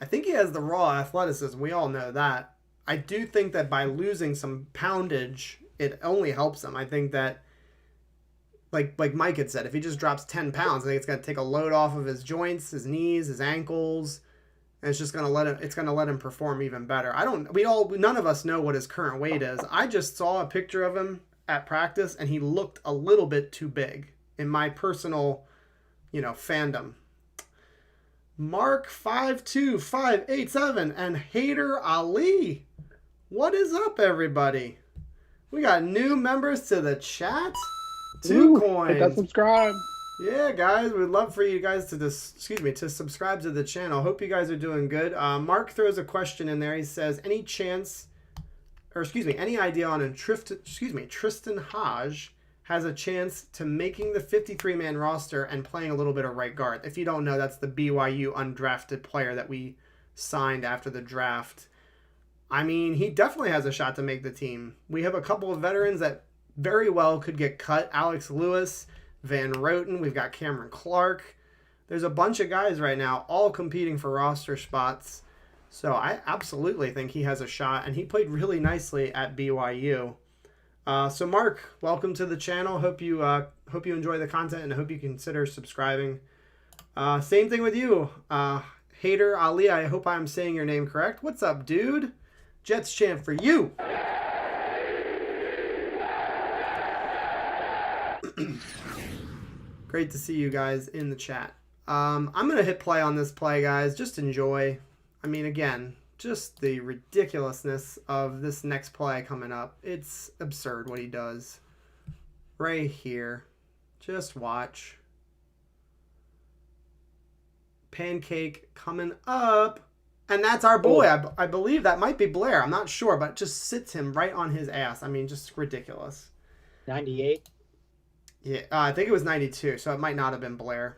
I think he has the raw athleticism. We all know that. I do think that by losing some poundage, it only helps him. I think that, like Mike had said, if he just drops 10 pounds, I think it's going to take a load off of his joints, his knees, his ankles, and it's just going to let him perform even better. None of us know what his current weight is. I just saw a picture of him at practice, and he looked a little bit too big in my personal, fandom. Mark 52587 and Hater Ali. What is up, everybody? We got new members to the chat. 2 coins. Hit that subscribe. Yeah, guys, we'd love for you guys to subscribe to the channel. Hope you guys are doing good. Mark throws a question in there. He says, any idea on Tristan Hodge has a chance to making the 53-man roster and playing a little bit of right guard. If you don't know, that's the BYU undrafted player that we signed after the draft. I mean, he definitely has a shot to make the team. We have a couple of veterans that very well could get cut. Alex Lewis, Van Roten, we've got Cameron Clark. There's a bunch of guys right now all competing for roster spots. So I absolutely think he has a shot, and he played really nicely at BYU. So Mark, welcome to the channel. Hope you enjoy the content, and I hope you consider subscribing. Same thing with you, Hater Ali. I hope I'm saying your name correct. What's up, dude? Jets chant for you. Great to see you guys in the chat. I'm gonna hit play on this play, guys. Just enjoy. I mean, again, just the ridiculousness of this next play coming up. It's absurd what he does. Right here. Just watch. Pancake coming up. And that's our boy. I believe that might be Blair. I'm not sure, but it just sits him right on his ass. I mean, just ridiculous. 98? Yeah, I think it was 92, so it might not have been Blair.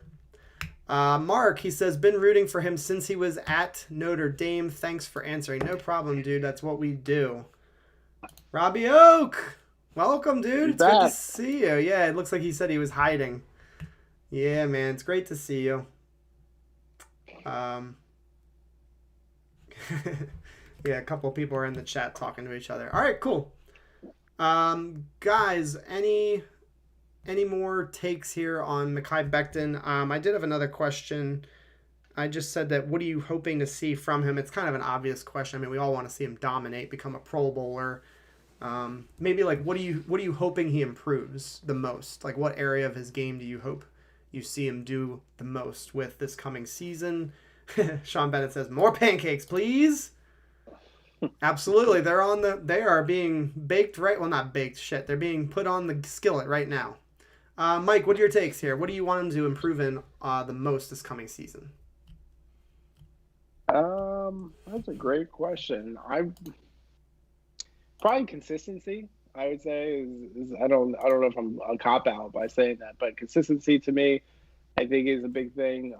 Mark, he says, been rooting for him since he was at Notre Dame. Thanks for answering. No problem, dude. That's what we do. Robbie Oak, welcome, dude. It's good to see you. Yeah, it looks like he said he was hiding. Yeah, man, it's great to see you. Yeah, a couple of people are in the chat talking to each other. All right, cool. Guys, any more takes here on Mekhi Becton? I did have another question. I just said that, what are you hoping to see from him? It's kind of an obvious question. I mean, we all want to see him dominate, become a Pro Bowler. Maybe like, what are you hoping he improves the most? Like, what area of his game do you hope you see him do the most with this coming season? Sean Bennett says, more pancakes, please. Absolutely. They are being baked right. Well, not baked, shit. They're being put on the skillet right now. Mike, what are your takes here? What do you want him to improve in the most this coming season? That's a great question. Probably consistency, I would say, is I don't know if I'm a cop out by saying that, but consistency to me, I think, is a big thing.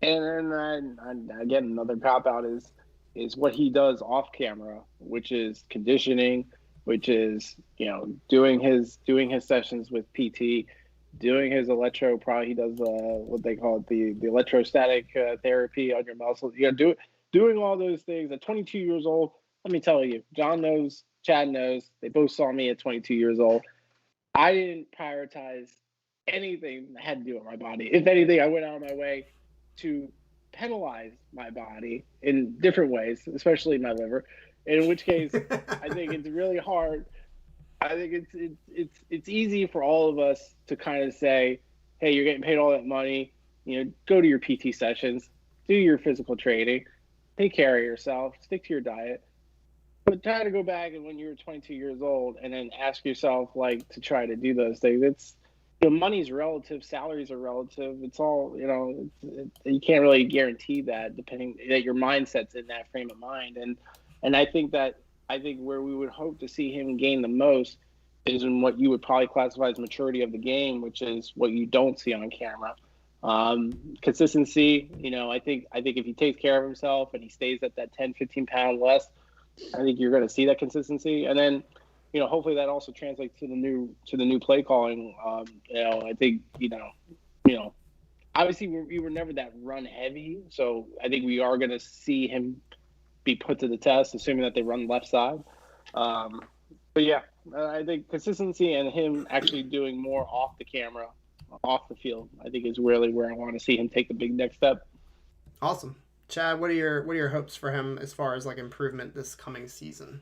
And then again, another cop out is what he does off camera, which is conditioning, which is, doing his sessions with PT, doing his electro. Probably he does what they call it, the electrostatic therapy on your muscles. Doing all those things at 22 years old. Let me tell you, John knows, Chad knows. They both saw me at 22 years old. I didn't prioritize anything that had to do with my body. If anything, I went out of my way to penalize my body in different ways, especially my liver. In which case, I think it's really hard. I think it's easy for all of us to kind of say, "Hey, you're getting paid all that money. Go to your PT sessions, do your physical training, take care of yourself, stick to your diet." But try to go back and when you were 22 years old, and then ask yourself to try to do those things. It's money's relative, salaries are relative. It's all, you can't really guarantee that, depending that your mindset's in that frame of mind. And I think where we would hope to see him gain the most is in what you would probably classify as maturity of the game, which is what you don't see on camera. Consistency, I think if he takes care of himself and he stays at that 10, 15 pound less, I think you're going to see that consistency. And then hopefully that also translates to the new play calling. I think obviously we were never that run heavy, so I think we are going to see him be put to the test, assuming that they run left side. But yeah, I think consistency and him actually doing more off the camera, off the field, I think is really where I want to see him take the big next step. Awesome. Chad, what are your hopes for him as far as like improvement this coming season?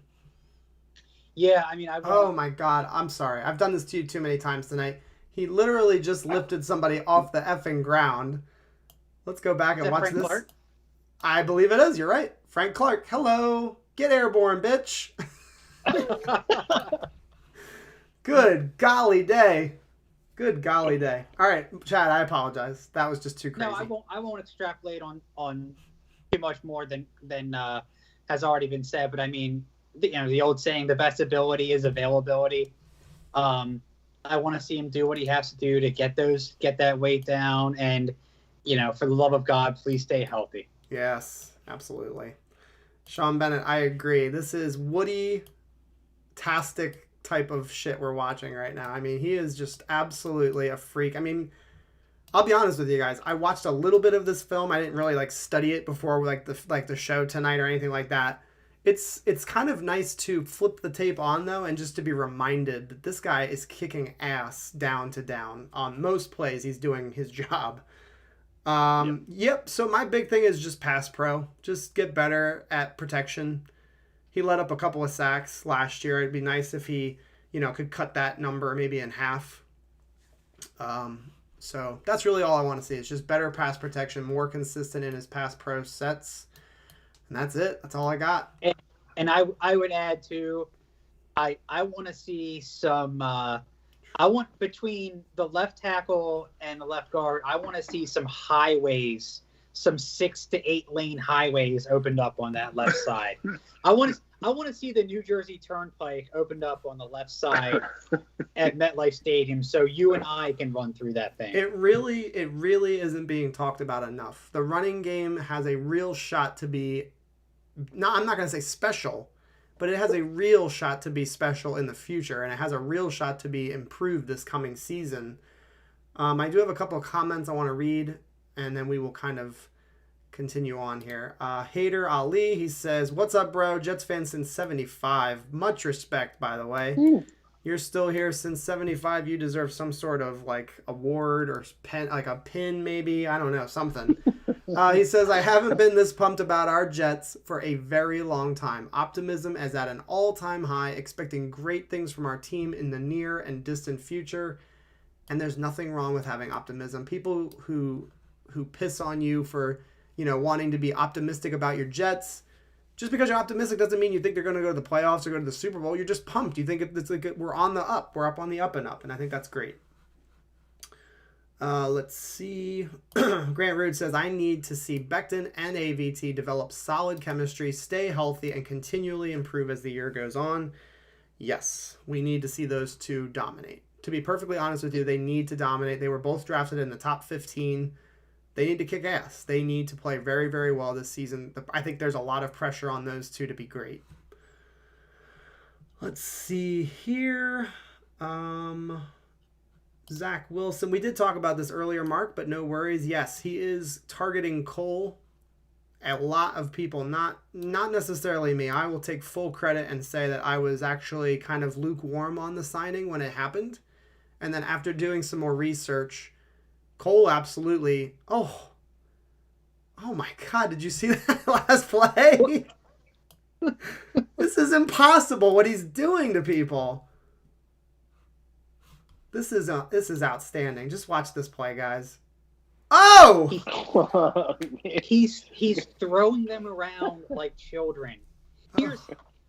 Yeah, I mean, oh my God, I'm sorry. I've done this to you too many times tonight. He literally just lifted somebody off the effing ground. Let's go back and watch Frank this. Clark? I believe it is. You're right. Frank Clark. Hello. Get airborne, bitch. Good golly day. Good golly day. All right, Chad, I apologize. That was just too crazy. No, I won't extrapolate on too much more than has already been said. But I mean, the old saying, the best ability is availability. I want to see him do what he has to do to get that weight down, and for the love of God, please stay healthy. Yes, absolutely. Sean Bennett, I agree. This is Woody-tastic type of shit we're watching right now. I mean, he is just absolutely a freak. I mean, I'll be honest with you guys. I watched a little bit of this film. I didn't really study it before the show tonight or anything like that. It's kind of nice to flip the tape on though, and just to be reminded that this guy is kicking ass down to down on most plays. He's doing his job. Yep. So my big thing is just pass pro. Just get better at protection. He let up a couple of sacks last year. It'd be nice if he, could cut that number maybe in half. So that's really all I want to see. It's just better pass protection, more consistent in his pass pro sets. And that's it. That's all I got. And I would add too, I want to see some, I want between the left tackle and the left guard, I want to see some highways, some 6 to 8 lane highways opened up on that left side. I want to see the New Jersey Turnpike opened up on the left side at MetLife Stadium, so you and I can run through that thing. It really isn't being talked about enough. The running game has a real shot to be, I'm not going to say special, but it has a real shot to be special in the future, and it has a real shot to be improved this coming season. I do have a couple of comments I want to read, and then we will kind of continue on here. Hader Ali, he says, "What's up, bro? Jets fan since 75. Much respect, by the way. You're still here since 75. You deserve some sort of award or pen, like a pin maybe. I don't know, something." He says, "I haven't been this pumped about our Jets for a very long time. Optimism is at an all-time high, expecting great things from our team in the near and distant future. And there's nothing wrong with having optimism. People who piss on you for, wanting to be optimistic about your Jets, just because you're optimistic doesn't mean you think they're going to go to the playoffs or go to the Super Bowl. You're just pumped. You think it's we're on the up. We're up on the up and up. And I think that's great." Let's see. Grant Rude says, "I need to see Becton and AVT develop solid chemistry, stay healthy, and continually improve as the year goes on." Yes, we need to see those two dominate. To be perfectly honest with you, they need to dominate. They were both drafted in the top 15. They need to kick ass. They need to play very, very well this season. I think there's a lot of pressure on those two to be great. Let's see here. Zach Wilson. We did talk about this earlier, Mark, but no worries. Yes, he is targeting Cole. A lot of people, not necessarily me. I will take full credit and say that I was actually kind of lukewarm on the signing when it happened. And then after doing some more research, Cole absolutely... Oh my God, did you see that last play? This is impossible what he's doing to people. This is outstanding. Just watch this play, guys. Oh! He's throwing them around like children.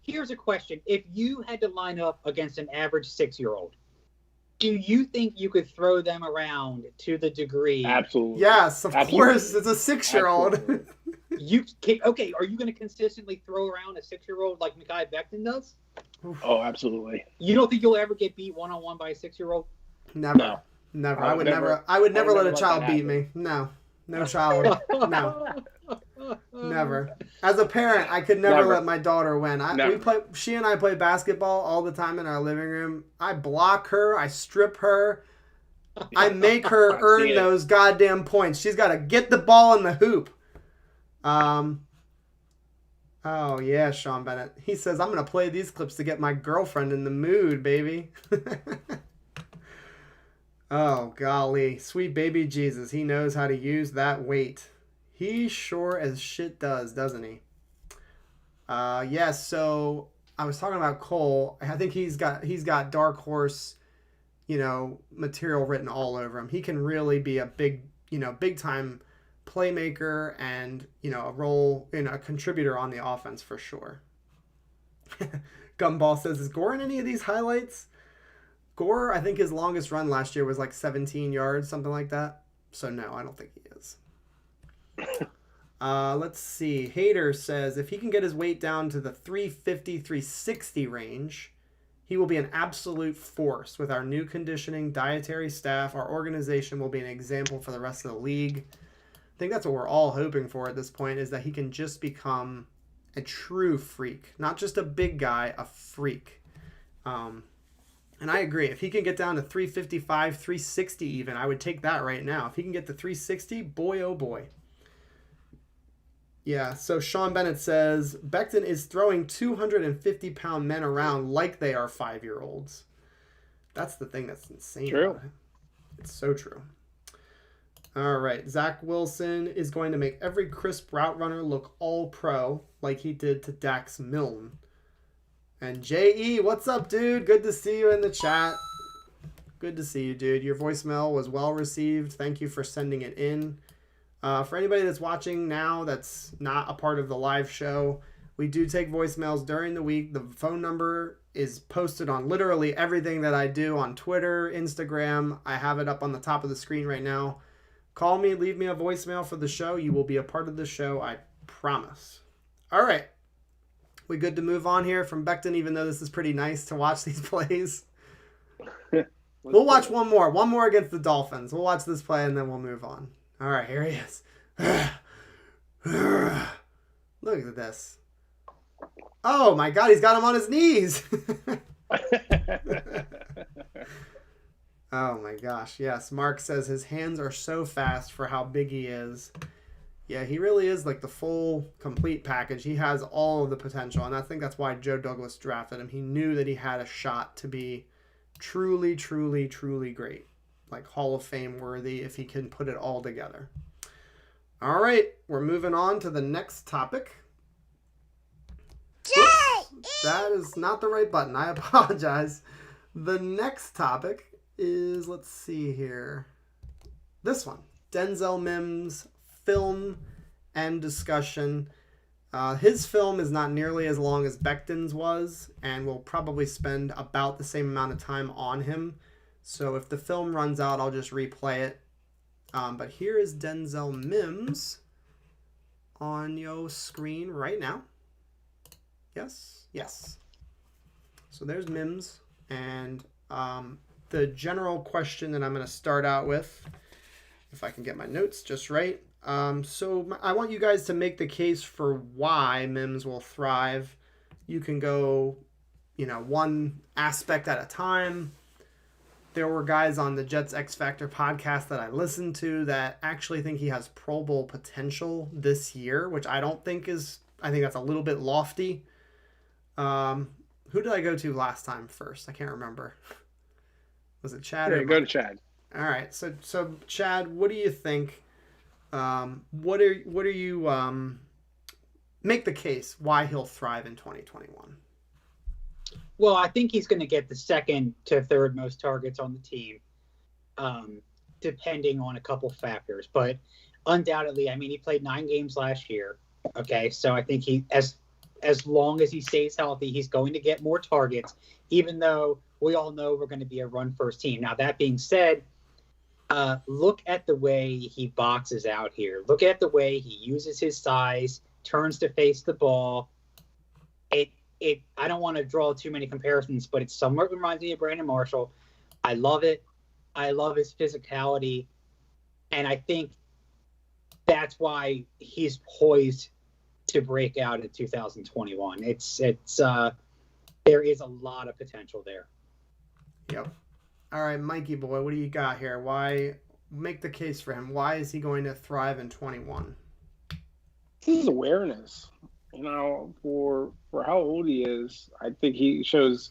Here's a question. If you had to line up against an average 6-year-old, do you think you could throw them around to the degree? Absolutely. Yes, of course. It's a 6-year-old. Okay, are you going to consistently throw around a 6-year-old like Mekhi Becton does? Oh, absolutely. You don't think you'll ever get beat one-on-one by a 6-year-old? Never. No. Never. I would never let a child beat me. No child. No. Never. As a parent, I could never let my daughter win. She and I play basketball all the time in our living room. I block her. I strip her. I make her earn those goddamn points. She's got to get the ball in the hoop. Oh, yeah, Sean Bennett. He says, I'm going to play these clips to get my girlfriend in the mood, baby. Oh, golly. Sweet baby Jesus. He knows how to use that weight. He sure as shit does, doesn't he? Yes, so I was talking about Cole. I think he's got dark horse, material written all over him. He can really be a big time playmaker and, a role in a contributor on the offense for sure. Gumball says, is Gore in any of these highlights? Gore, I think his longest run last year was like 17 yards, something like that. So no, I don't think he is. Let's see. Hater says, if he can get his weight down to the 350, 360 range, he will be an absolute force. With our new conditioning, dietary staff, our organization will be an example for the rest of the league. I think that's what we're all hoping for at this point, is that he can just become a true freak. Not just a big guy, a freak. And I agree. If he can get down to 355, 360 even, I would take that right now. If he can get to 360, boy, oh boy. Yeah, so Sean Bennett says, Becton is throwing 250-pound men around like they are 5-year-olds. That's the thing that's insane. True. About it. It's so true. All right, Zach Wilson is going to make every crisp route runner look all pro like he did to Dax Milne. And J.E., what's up, dude? Good to see you in the chat. Good to see you, dude. Your voicemail was well received. Thank you for sending it in. For anybody that's watching now that's not a part of the live show, we do take voicemails during the week. The phone number is posted on literally everything that I do on Twitter, Instagram. I have it up on the top of the screen right now. Call me, leave me a voicemail for the show. You will be a part of the show, I promise. All right. We good to move on here from Becton, even though this is pretty nice to watch these plays? We'll watch one more against the Dolphins. We'll watch this play, and then we'll move on. All right, here he is. Look at this. Oh, my God, he's got him on his knees. Oh, my gosh, yes. Mark says his hands are so fast for how big he is. Yeah, he really is like the full, complete package. He has all of the potential, and I think that's why Joe Douglas drafted him. He knew that he had a shot to be truly, truly, truly great. Like Hall of Fame worthy if he can put it all together. All right, we're moving on to the next topic. Oops, that is not the right button. I apologize. The next topic is, let's see here. This one. Denzel Mims film and discussion. His film is not nearly as long as Becton's was, and we'll probably spend about the same amount of time on him. So if the film runs out, I'll just replay it. But here is Denzel Mims on your screen right now. Yes, yes. So there's Mims, and the general question that I'm going to start out with, if I can get my notes just right. So I want you guys to make the case for why Mims will thrive. You can go, one aspect at a time. There were guys on the Jets X Factor podcast that I listened to that actually think he has Pro Bowl potential this year, which I don't think is, I think that's a little bit lofty. Who did I go to last time first? I can't remember. Was it Chad? Yeah, go to Chad. All right. So Chad, what do you think? What are you make the case why he'll thrive in 2021? Well, I think he's going to get the second to third most targets on the team, depending on a couple factors. But undoubtedly, I mean, he played 9 games last year. Okay, so I think as long as he stays healthy, he's going to get more targets, even though we all know we're going to be a run-first team. Now, that being said, look at the way he boxes out here. Look at the way he uses his size, turns to face the ball. I don't want to draw too many comparisons, but it somewhat reminds me of Brandon Marshall. I love it. I love his physicality. And I think that's why he's poised to break out in 2021. It's there is a lot of potential there. Yep. All right, Mikey boy, what do you got here? Why make the case for him? Why is he going to thrive in 21? This is awareness. For how old he is, I think he shows.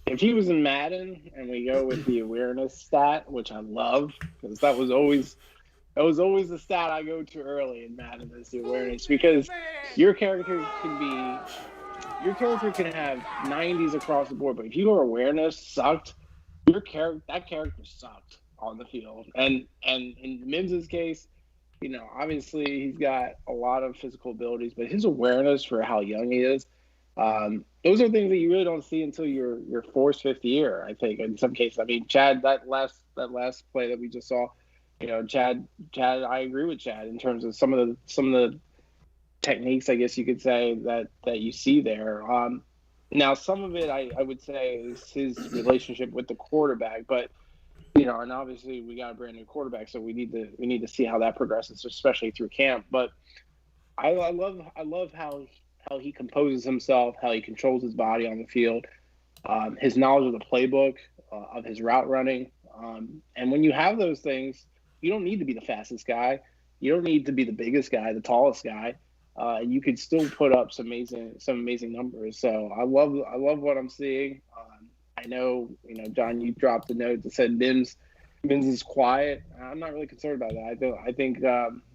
If he was in Madden and we go with the awareness stat, which I love, because that was always the stat I go to early in Madden, is the awareness, because your character can have 90s across the board, but if your awareness sucked, that character sucked on the field. And in Mims's case, obviously he's got a lot of physical abilities, but his awareness for how young he is, those are things that you really don't see until your fourth, fifth year, I think, in some cases. I mean, Chad, that last play that we just saw, Chad, I agree with Chad in terms of some of the techniques, I guess you could say, that you see there. Now, some of it I would say is his relationship with the quarterback, but and obviously we got a brand new quarterback, so we need to see how that progresses, especially through camp. But I love how he composes himself, how he controls his body on the field, his knowledge of the playbook, of his route running, and when you have those things, you don't need to be the fastest guy, you don't need to be the biggest guy, the tallest guy. You could still put up some amazing numbers. So I love what I'm seeing. I know, John, you dropped a note that said Mims is quiet. I'm not really concerned about that. I think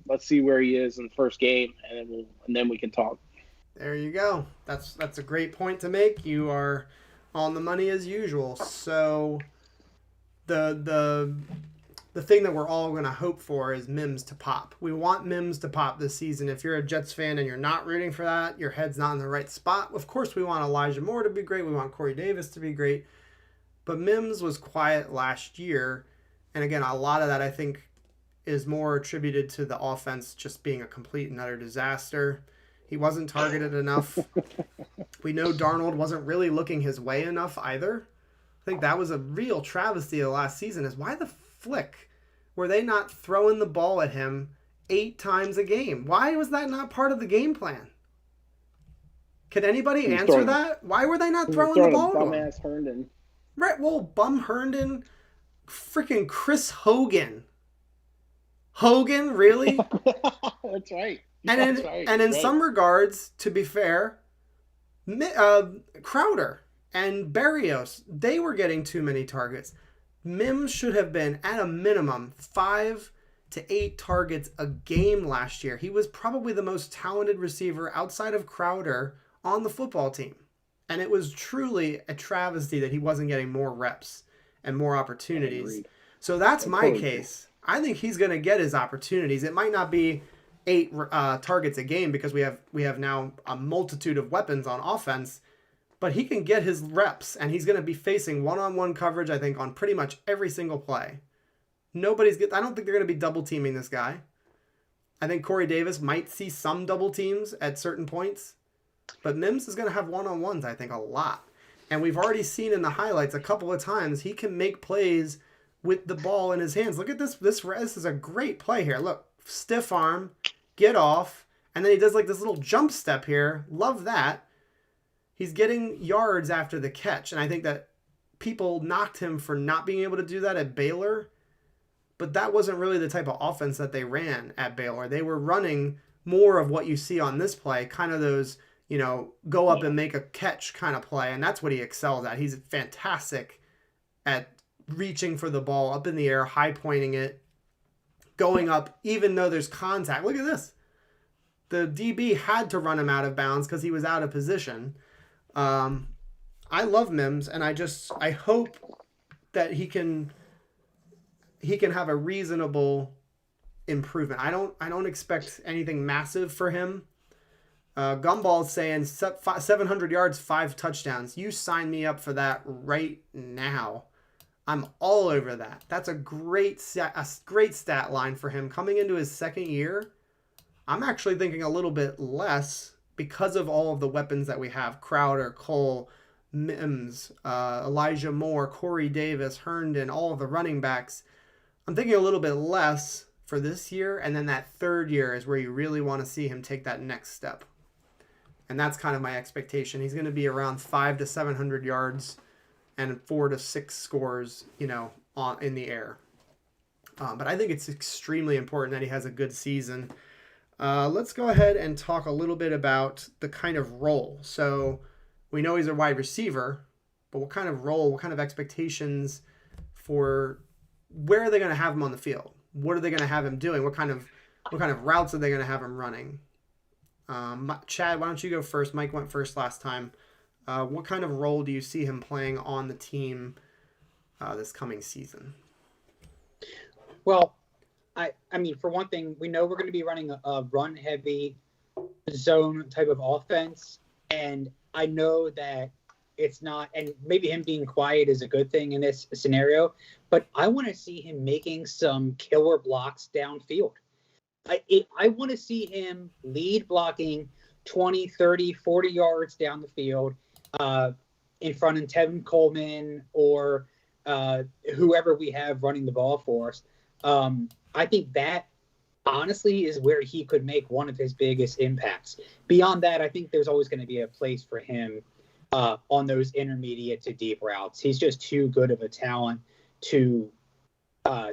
let's see where he is in the first game, and then we can talk. There you go. That's a great point to make. You are on the money as usual. So the thing that we're all going to hope for is Mims to pop. We want Mims to pop this season. If you're a Jets fan and you're not rooting for that, your head's not in the right spot. Of course, we want Elijah Moore to be great. We want Corey Davis to be great. But Mims was quiet last year. And again, a lot of that, I think, is more attributed to the offense just being a complete and utter disaster. He wasn't targeted enough. We know Darnold wasn't really looking his way enough either. I think that was a real travesty of the last season, is why the flick were they not throwing the ball at him 8 times a game? Why was that not part of the game plan? Can anybody answer that? Why were they not throwing the ball to him? Dumbass Herndon. Right, well, bum Herndon, freaking Chris Hogan. Hogan, really? That's right. And in some regards, to be fair, Crowder and Berrios, they were getting too many targets. Mims should have been, at a minimum, 5 to 8 targets a game last year. He was probably the most talented receiver outside of Crowder on the football team. And it was truly a travesty that he wasn't getting more reps and more opportunities. So that's my case. I think he's going to get his opportunities. It might not be 8 targets a game because we have now a multitude of weapons on offense, but he can get his reps, and he's going to be facing one-on-one coverage, I think, on pretty much every single play. I don't think they're going to be double teaming this guy. I think Corey Davis might see some double teams at certain points, but Mims is going to have one-on-ones, I think, a lot. And we've already seen in the highlights a couple of times he can make plays with the ball in his hands. Look at this. This is a great play here. Look, stiff arm, get off, and then he does like this little jump step here. Love that. He's getting yards after the catch, and I think that people knocked him for not being able to do that at Baylor, but that wasn't really the type of offense that they ran at Baylor. They were running more of what you see on this play, kind of those, go up and make a catch kind of play, and that's what he excels at. He's fantastic at reaching for the ball up in the air, high pointing it, going up, even though there's contact. Look at this. The DB had to run him out of bounds because he was out of position. I love Mims, and I hope that he can have a reasonable improvement. I don't expect anything massive for him. Gumball's saying 700 yards, 5 touchdowns. You sign me up for that right now. I'm all over that. That's a great stat line for him coming into his second year. I'm actually thinking a little bit less because of all of the weapons that we have. Crowder, Cole, Mims, Elijah Moore, Corey Davis, Herndon, all of the running backs. I'm thinking a little bit less for this year, and then that third year is where you really want to see him take that next step. And that's kind of my expectation. He's going to be around 500 to 700 yards and 4 to 6 scores, in the air. But I think it's extremely important that he has a good season. Let's go ahead and talk a little bit about the kind of role. So we know he's a wide receiver, but what kind of role, what kind of expectations for where are they going to have him on the field? What are they going to have him doing? What kind of routes are they going to have him running? Chad, why don't you go first? Mike went first last time. What kind of role do you see him playing on the team this coming season? Well, I mean, for one thing, we know we're going to be running a run-heavy zone type of offense, and I know that it's not, and maybe him being quiet is a good thing in this scenario, but I want to see him making some killer blocks downfield. I want to see him lead blocking 20, 30, 40 yards down the field in front of Tevin Coleman or whoever we have running the ball for us. I think that honestly is where he could make one of his biggest impacts. Beyond that, I think there's always going to be a place for him on those intermediate to deep routes. He's just too good of a talent to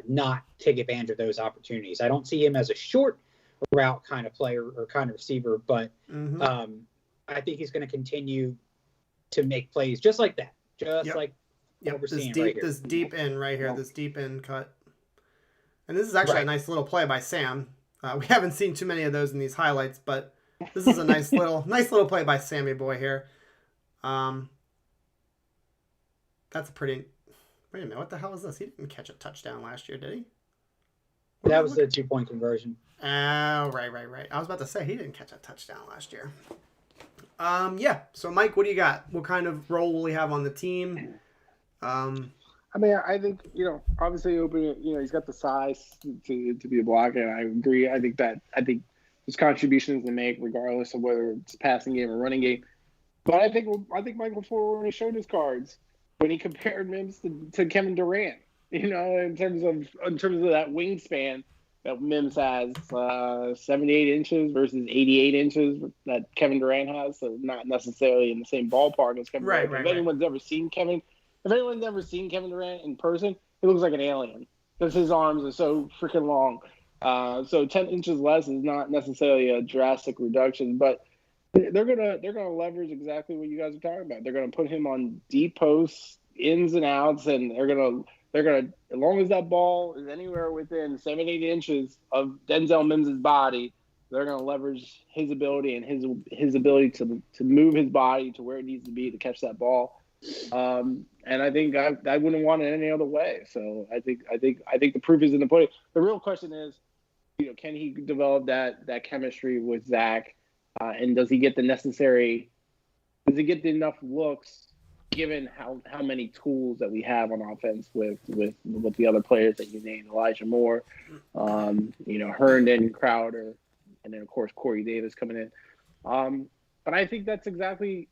not take advantage of those opportunities. I don't see him as a short route kind of player or kind of receiver, but I think he's going to continue to make plays just like that, like what we're seeing right here. This deep end right here, this deep end cut. And this is actually a nice little play by Sam. We haven't seen too many of those in these highlights, but this is a nice little play by Sammy boy here. That's a pretty. Wait a minute, what the hell is this? He didn't catch a touchdown last year, did he? That was the 2-point conversion. Oh, right. I was about to say he didn't catch a touchdown last year. Yeah. So, Mike, what do you got? What kind of role will he have on the team? I mean, I think, obviously he's got the size to be a blocker, and I agree. I think his contributions to make, regardless of whether it's passing game or running game. But I think Michael LaFleur already showed his cards when he compared Mims to Kevin Durant. In terms of that wingspan that Mims has, 78 inches versus 88 inches that Kevin Durant has, so not necessarily in the same ballpark as Kevin Durant. If anyone's ever seen Kevin Durant in person, he looks like an alien because his arms are so freaking long. So 10 inches less is not necessarily a drastic reduction, but they're gonna leverage exactly what you guys are talking about. They're gonna put him on deep posts, ins and outs, and they're gonna as long as that ball is anywhere within 7-8 inches of Denzel Mims' body, they're gonna leverage his ability and his ability to move his body to where it needs to be to catch that ball. And I think I wouldn't want it any other way. So I think the proof is in the pudding. The real question is, can he develop that chemistry with Zach? And does he get the enough looks given how many tools that we have on offense with the other players that you named, Elijah Moore, Herndon, Crowder, and then of course Corey Davis coming in. But I think that's exactly,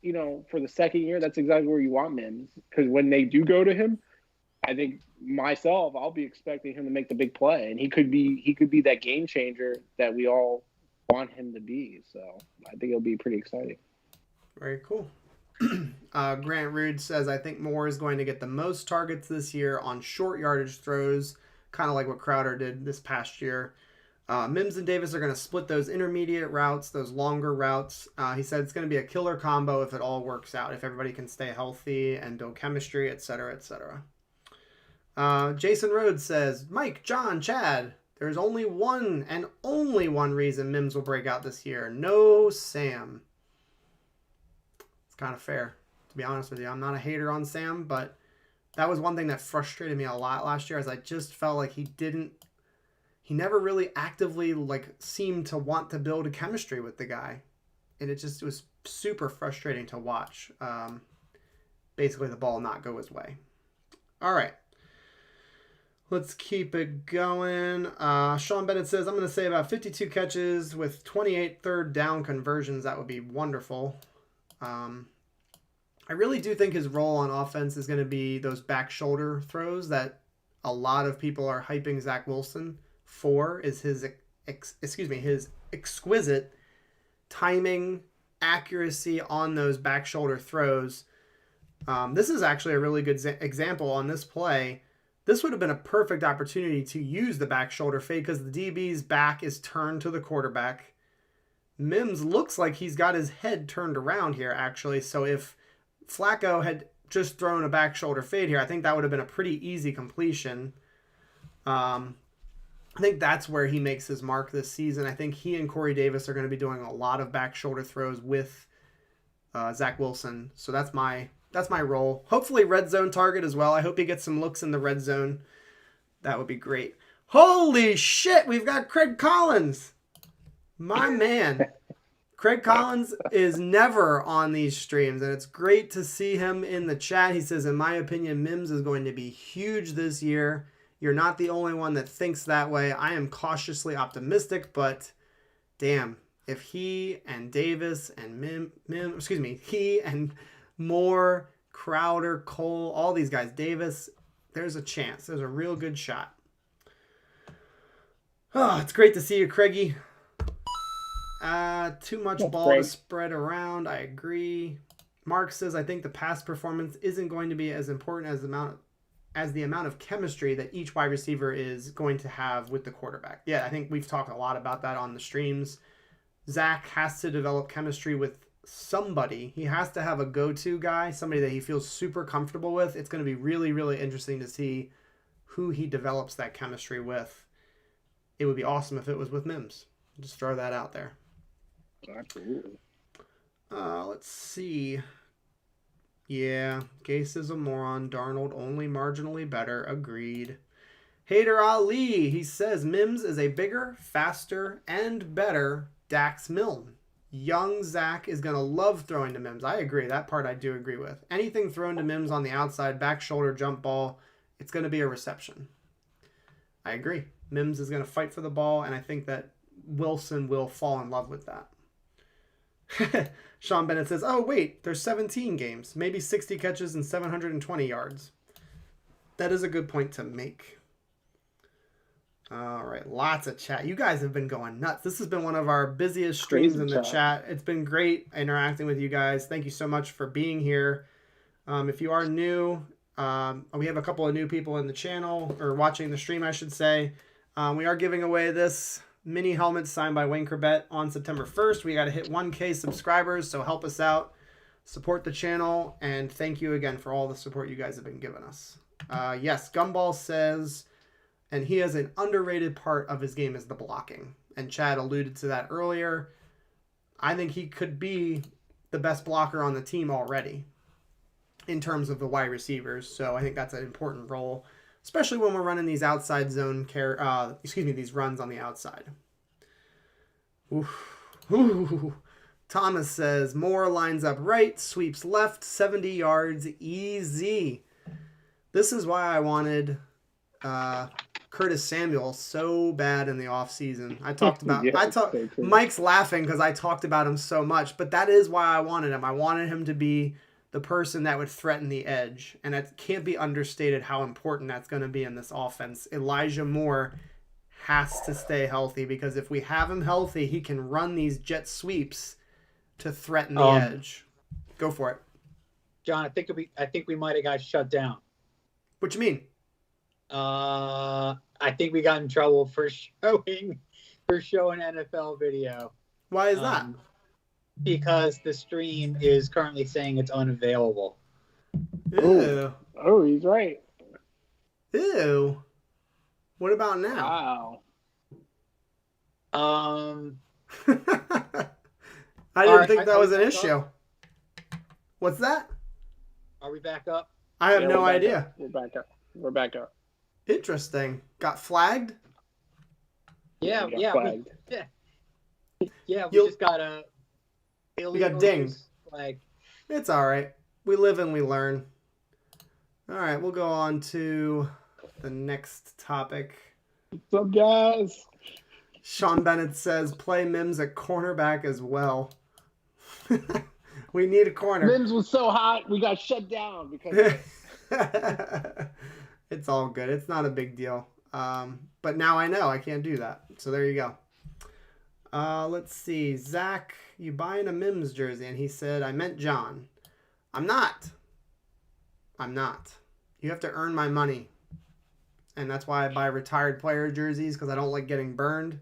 for the second year, that's exactly where you want Mims, because when they do go to him, I think I'll be expecting him to make the big play, and he could be that game changer that we all want him to be. So I think it'll be pretty exciting. Very cool. Grant Rude says, I think Moore is going to get the most targets this year on short yardage throws, kind of like what Crowder did this past year. Mims and Davis are going to split those intermediate routes, those longer routes. He said it's going to be a killer combo if it all works out, if everybody can stay healthy and build chemistry, etc., etc. Jason Rhodes says, Mike, John, Chad, there's only one reason Mims will break out this year. No Sam. It's kind of fair, to be honest with you. I'm not a hater on Sam, but that was one thing that frustrated me a lot last year, as I just felt like he never really actively seemed to want to build a chemistry with the guy. And it was super frustrating to watch. Basically the ball not go his way. All right. Let's keep it going. Sean Bennett says, I'm going to say about 52 catches with 28 third down conversions. That would be wonderful. I really do think his role on offense is going to be those back shoulder throws that a lot of people are hyping Zach Wilson for, is his exquisite timing accuracy on those back shoulder throws. This is actually a really good example on this play. This would have been a perfect opportunity to use the back shoulder fade because the DB's back is turned to the quarterback. Mims looks like he's got his head turned around here, actually. So if Flacco had just thrown a back shoulder fade here, I think that would have been a pretty easy completion. I think that's where he makes his mark this season. I think he and Corey Davis are going to be doing a lot of back shoulder throws with Zach Wilson. So that's my role. Hopefully red zone target as well. I hope he gets some looks in the red zone. That would be great. Holy shit, we've got Craig Collins. My man. Craig Collins is never on these streams, and it's great to see him in the chat. He says, in my opinion, Mims is going to be huge this year. You're not the only one that thinks that way. I am cautiously optimistic, but damn, if he and Davis and he and Moore, Crowder, Cole, all these guys, Davis, there's a chance. There's a real good shot. Oh, it's great to see you, Craigie. Too much ball to spread around. I agree. Mark says, I think the pass performance isn't going to be as important as the amount of chemistry that each wide receiver is going to have with the quarterback. Yeah, I think we've talked a lot about that on the streams. Zach has to develop chemistry with somebody. He has to have a go-to guy, somebody that he feels super comfortable with. It's going to be really, really interesting to see who he develops that chemistry with. It would be awesome if it was with Mims. Just throw that out there. Absolutely. Let's see. Yeah, Gase is a moron. Darnold only marginally better. Agreed. Hader Ali, he says Mims is a bigger, faster, and better Dax Milne. Young Zach is going to love throwing to Mims. I agree. That part I do agree with. Anything thrown to Mims on the outside, back shoulder, jump ball, it's going to be a reception. I agree. Mims is going to fight for the ball, and I think that Wilson will fall in love with that. Sean Bennett says, oh, wait, there's 17 games. Maybe 60 catches and 720 yards. That is a good point to make. All right, lots of chat. You guys have been going nuts. This has been one of our busiest streams in the chat. It's been great interacting with you guys. Thank you so much for being here. If you are new, we have a couple of new people in the channel, or watching the stream, I should say. We are giving away this mini helmet signed by Wayne Corbett on September 1st. We got to hit 1K subscribers, so help us out. Support the channel, and thank you again for all the support you guys have been giving us. Yes, Gumball says, and he has an underrated part of his game is the blocking. And Chad alluded to that earlier. I think he could be the best blocker on the team already in terms of the wide receivers. So I think that's an important role, especially when we're running these outside zone these runs on the outside. Ooh. Thomas says, Moore lines up right, sweeps left, 70 yards, easy. This is why I wanted Curtis Samuel so bad in the offseason. I talked about Mike's laughing because I talked about him so much, but that is why I wanted him. I wanted him to be the person that would threaten the edge, and it can't be understated how important that's going to be in this offense. Elijah Moore has to stay healthy, because if we have him healthy, he can run these jet sweeps to threaten the edge. Go for it, John. I think we might have got shut down. What you mean? I think we got in trouble for showing NFL video. Why is that? Because the stream is currently saying it's unavailable. Ew. Oh, he's right. Ew. What about now? Wow. I didn't think that was an issue. Up? What's that? Are we back up? I have no idea. We're back up. Interesting. Got flagged? Yeah. We just got a. We got dinged. Flag. It's all right. We live and we learn. All right, we'll go on to the next topic. What's up, guys? Sean Bennett says, play Mims at cornerback as well. We need a corner. Mims was so hot, we got shut down because It's all good. It's not a big deal. But now I know I can't do that. So there you go. Let's see. Zach, you buying a Mims jersey? And he said, I meant John. I'm not. You have to earn my money. And that's why I buy retired player jerseys, because I don't like getting burned.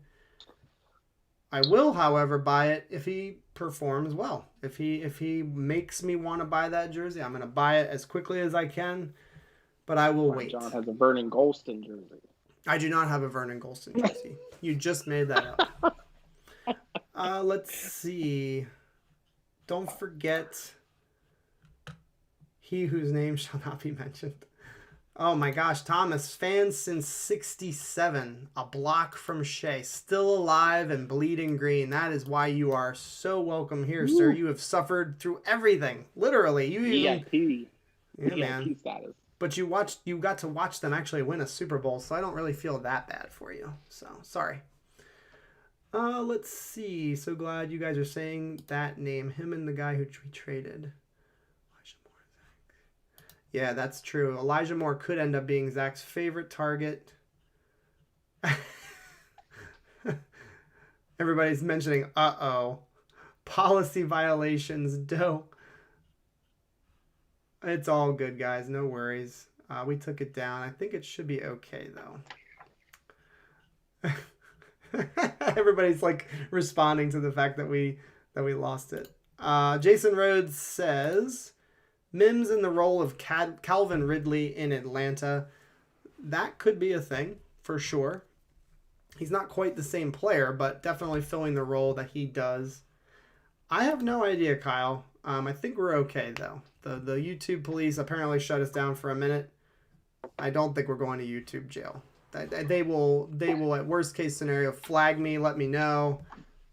I will, however, buy it if he performs well. If he makes me want to buy that jersey, I'm going to buy it as quickly as I can. But I will wait. John has a Vernon Golston jersey. I do not have a Vernon Golston jersey. You just made that up. Let's see. Don't forget, he whose name shall not be mentioned. Oh my gosh, Thomas, fans since 67. A block from Shea. Still alive and bleeding green. That is why you are so welcome here, Ooh. Sir. You have suffered through everything. Literally. You even... Yeah, man. Status. But you got to watch them actually win a Super Bowl, so I don't really feel that bad for you. So, sorry. Let's see. So glad you guys are saying that name. Him and the guy who we traded. Yeah, that's true. Elijah Moore could end up being Zach's favorite target. Everybody's mentioning, policy violations, dope. It's all good, guys. No worries. We took it down. I think it should be okay, though. Everybody's like responding to the fact that we lost it. Jason Rhodes says, Mims in the role of Calvin Ridley in Atlanta. That could be a thing, for sure. He's not quite the same player, but definitely filling the role that he does. I have no idea, Kyle. I think we're okay, though. The YouTube police apparently shut us down for a minute. I don't think we're going to YouTube jail. They will, at worst case scenario, flag me, let me know,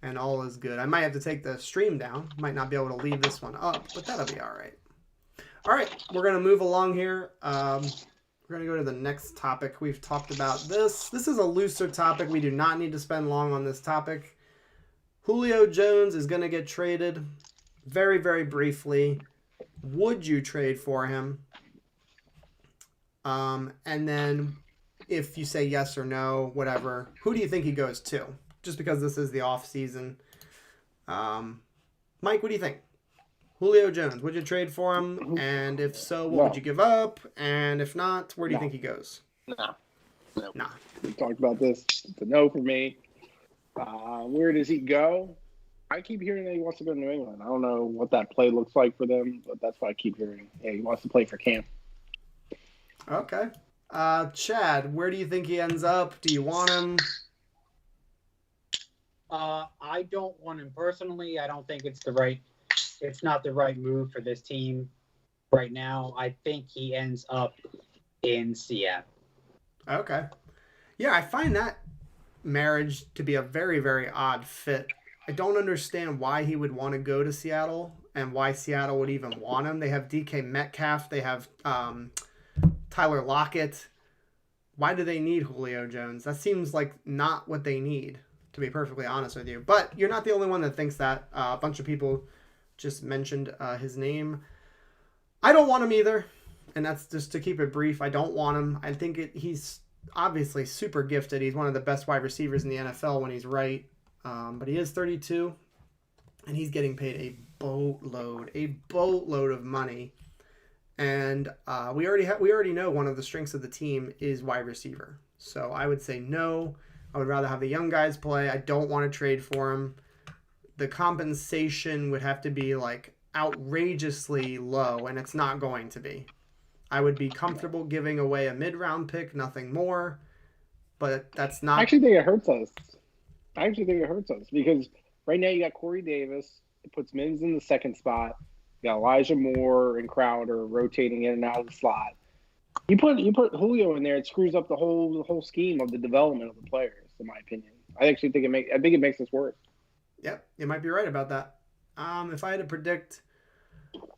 and all is good. I might have to take the stream down. Might not be able to leave this one up, but that'll be all right. All right, we're going to move along here. We're going to go to the next topic. We've talked about this. This is a looser topic. We do not need to spend long on this topic. Julio Jones is going to get traded. Very, very briefly. Would you trade for him? And then if you say yes or no, whatever, who do you think he goes to? Just because this is the off season. Mike, what do you think? Julio Jones, would you trade for him? And if so, what would you give up? And if not, where do you think he goes? No. We talked about this. It's a no for me. Where does he go? I keep hearing that he wants to go to New England. I don't know what that play looks like for them, but that's what I keep hearing. Yeah, he wants to play for Cam. Okay. Chad, where do you think he ends up? Do you want him? I don't want him personally. I don't think it's not the right move for this team right now. I think he ends up in Seattle. Okay. Yeah, I find that marriage to be a very, very odd fit. I don't understand why he would want to go to Seattle and why Seattle would even want him. They have DK Metcalf. They have Tyler Lockett. Why do they need Julio Jones? That seems like not what they need, to be perfectly honest with you. But you're not the only one that thinks that. A bunch of people just mentioned his name. I don't want him either. And that's just to keep it brief. I don't want him. I think he's obviously super gifted. He's one of the best wide receivers in the NFL when he's right. But he is 32, and he's getting paid a boatload of money. And we already know one of the strengths of the team is wide receiver. So I would say no. I would rather have the young guys play. I don't want to trade for him. The compensation would have to be like outrageously low, and it's not going to be. I would be comfortable giving away a mid-round pick, nothing more. But that's not. I actually think it hurts us. Because right now you got Corey Davis. It puts Mims in the second spot. You got Elijah Moore and Crowder rotating in and out of the slot. You put Julio in there, it screws up the whole scheme of the development of the players, in my opinion. I think it makes this worse. Yep, you might be right about that. If I had to predict,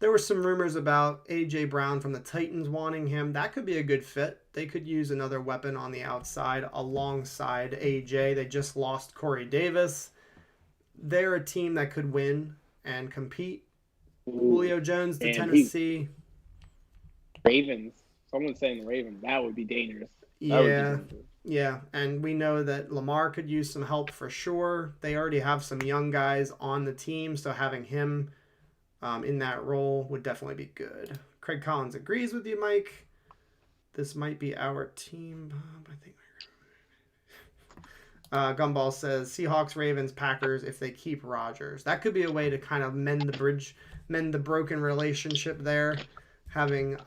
there were some rumors about A.J. Brown from the Titans wanting him. That could be a good fit. They could use another weapon on the outside alongside A.J. They just lost Corey Davis. They're a team that could win and compete. Julio Jones to Tennessee. Ravens. Someone's saying the Ravens. That would be dangerous. Yeah. Yeah, and we know that Lamar could use some help for sure. They already have some young guys on the team, so having him in that role would definitely be good. Craig Collins agrees with you, Mike. This might be our team. I think. Gumball says Seahawks, Ravens, Packers if they keep Rodgers. That could be a way to kind of mend the broken relationship there. Having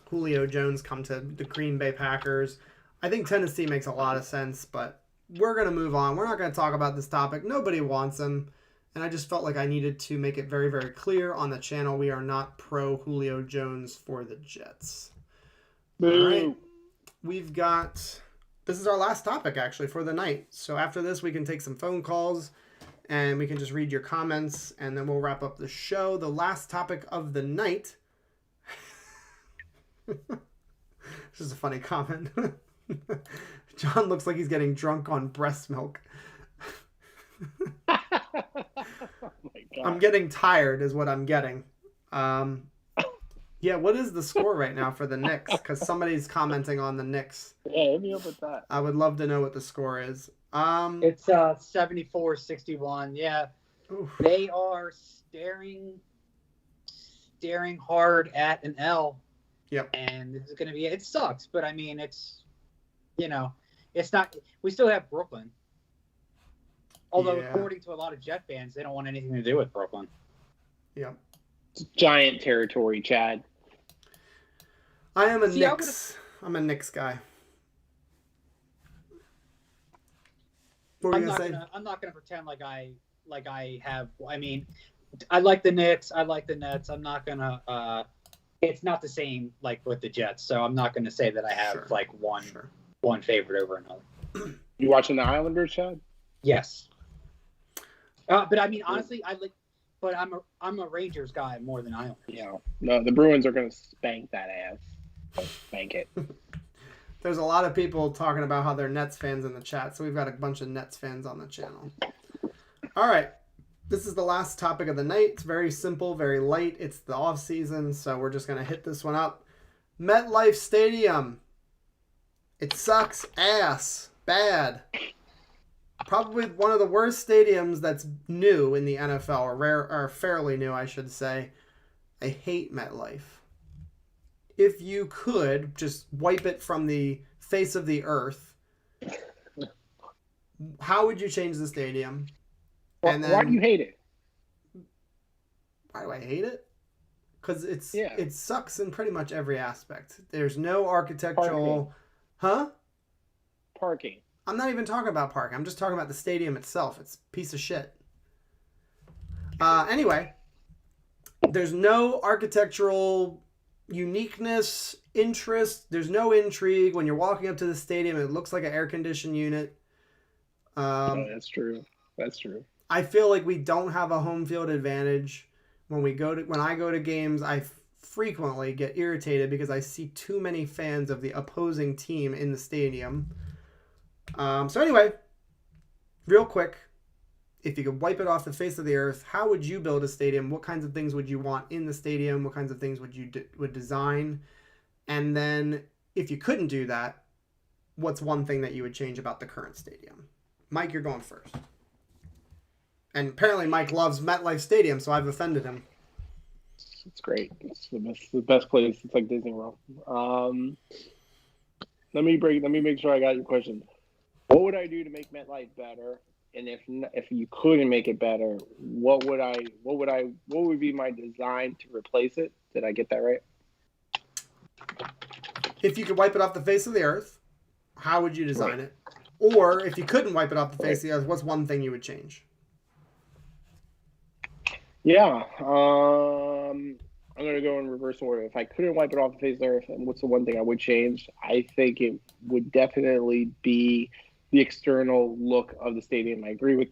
Julio Jones come to the Green Bay Packers. I think Tennessee makes a lot of sense, but we're going to move on. We're not going to talk about this topic. Nobody wants him. And I just felt like I needed to make it very, very clear on the channel we are not pro Julio Jones for the Jets. Boo. All right. We've got... This is our last topic, actually, for the night. So after this, we can take some phone calls, and we can just read your comments, and then we'll wrap up the show. The last topic of the night... This is a funny comment. John looks like he's getting drunk on breast milk. Oh my God. I'm getting tired is what I'm getting. Yeah, what is the score right now for the Knicks? Because somebody's commenting on the Knicks. Yeah, hit me up with that. I would love to know what the score is. It's 74-61. Yeah. Oof. They are staring hard at an L. Yep. And this is going to be, it sucks, but I mean, it's, it's not, we still have Brooklyn. Although, according to a lot of Jet fans, they don't want anything to do with Brooklyn. Yep. It's giant territory, Chad. I am a Knicks. I'm a Knicks guy. What were you going to say? I'm not going to pretend like I have, I mean, I like the Knicks. I like the Nets. I'm not going to, it's not the same like with the Jets, so I'm not going to say that I have one favorite over another. You watching the Islanders, Chad? Yes. But I mean, honestly, but I'm a Rangers guy more than Islanders. Yeah. No, the Bruins are going to spank that ass. Spank it. There's a lot of people talking about how they're Nets fans in the chat, so we've got a bunch of Nets fans on the channel. All right. This is the last topic of the night. It's very simple, very light. It's the off season, so we're just going to hit this one up. MetLife Stadium. It sucks ass. Bad. Probably one of the worst stadiums that's new in the NFL, or fairly new, I should say. I hate MetLife. If you could just wipe it from the face of the earth, how would you change the stadium? Why do you hate it? Why do I hate it? Because it sucks in pretty much every aspect. There's no architectural... Parking. Parking. I'm not even talking about parking. I'm just talking about the stadium itself. It's a piece of shit. Anyway, there's no architectural uniqueness, interest. There's no intrigue. When you're walking up to the stadium, it looks like an air-conditioned unit. That's true. That's true. I feel like we don't have a home field advantage. When I go to games, I frequently get irritated because I see too many fans of the opposing team in the stadium. So anyway, real quick, if you could wipe it off the face of the earth, how would you build a stadium? What kinds of things would you want in the stadium? What kinds of things would you would design? And then if you couldn't do that, what's one thing that you would change about the current stadium? Mike, you're going first. And apparently Mike loves MetLife Stadium, so I've offended him. It's great. It's the best place. It's like Disney World. Let me make sure I got your question. What would I do to make MetLife better? And if you couldn't make it better, what would be my design to replace it? Did I get that right? If you could wipe it off the face of the earth, how would you design it? Or if you couldn't wipe it off the face of the earth, what's one thing you would change? Yeah, I'm going to go in reverse order. If I couldn't wipe it off the face of the earth, and what's the one thing I would change? I think it would definitely be the external look of the stadium. I agree with.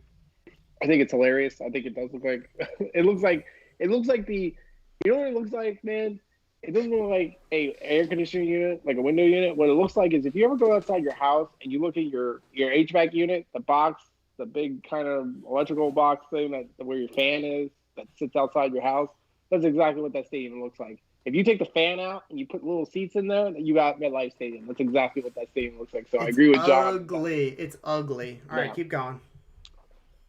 I think it's hilarious. I think it does look like it looks like the. You know what it looks like, man? It doesn't look like a air conditioning unit, like a window unit. What it looks like is if you ever go outside your house and you look at your HVAC unit, the box, the big kind of electrical box thing where your fan is that sits outside your house. That's exactly what that stadium looks like. If you take the fan out and you put little seats in there, you got MetLife Stadium. That's exactly what that stadium looks like. So I agree with John. It's ugly. All right, keep going.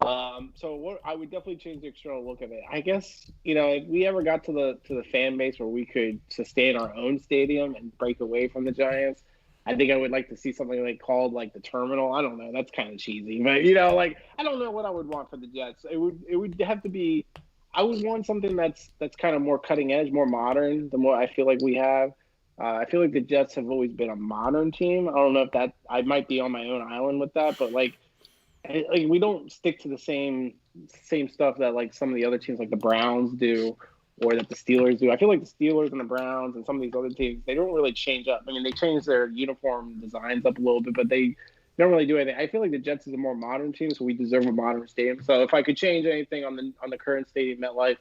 So what I would definitely change the external look of it. I guess, if we ever got to the fan base where we could sustain our own stadium and break away from the Giants, I think I would like to see something called the Terminal. I don't know. That's kind of cheesy, but I don't know what I would want for the Jets. It would have to be. I would want something that's kind of more cutting edge, more modern than what I feel like we have. I feel like the Jets have always been a modern team. I don't know if I might be on my own island with that, but we don't stick to the same stuff that some of the other teams like the Browns do or that the Steelers do. I feel like the Steelers and the Browns and some of these other teams, they don't really change up. I mean, they change their uniform designs up a little bit, but they don't really do anything. I feel like the Jets is a more modern team, so we deserve a modern stadium. So if I could change anything on the current stadium, MetLife,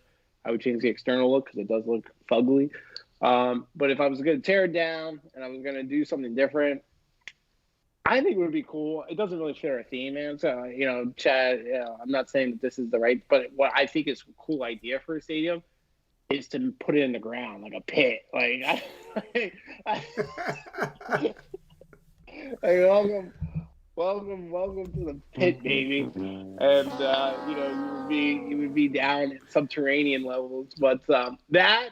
I would change the external look because it does look fugly. But if I was going to tear it down and I was going to do something different, I think it would be cool. It doesn't really fit our theme, man. So, Chad, I'm not saying that this is the right, but what I think is a cool idea for a stadium is to put it in the ground, like a pit. Welcome to the pit, baby. And you would be down at subterranean levels. But that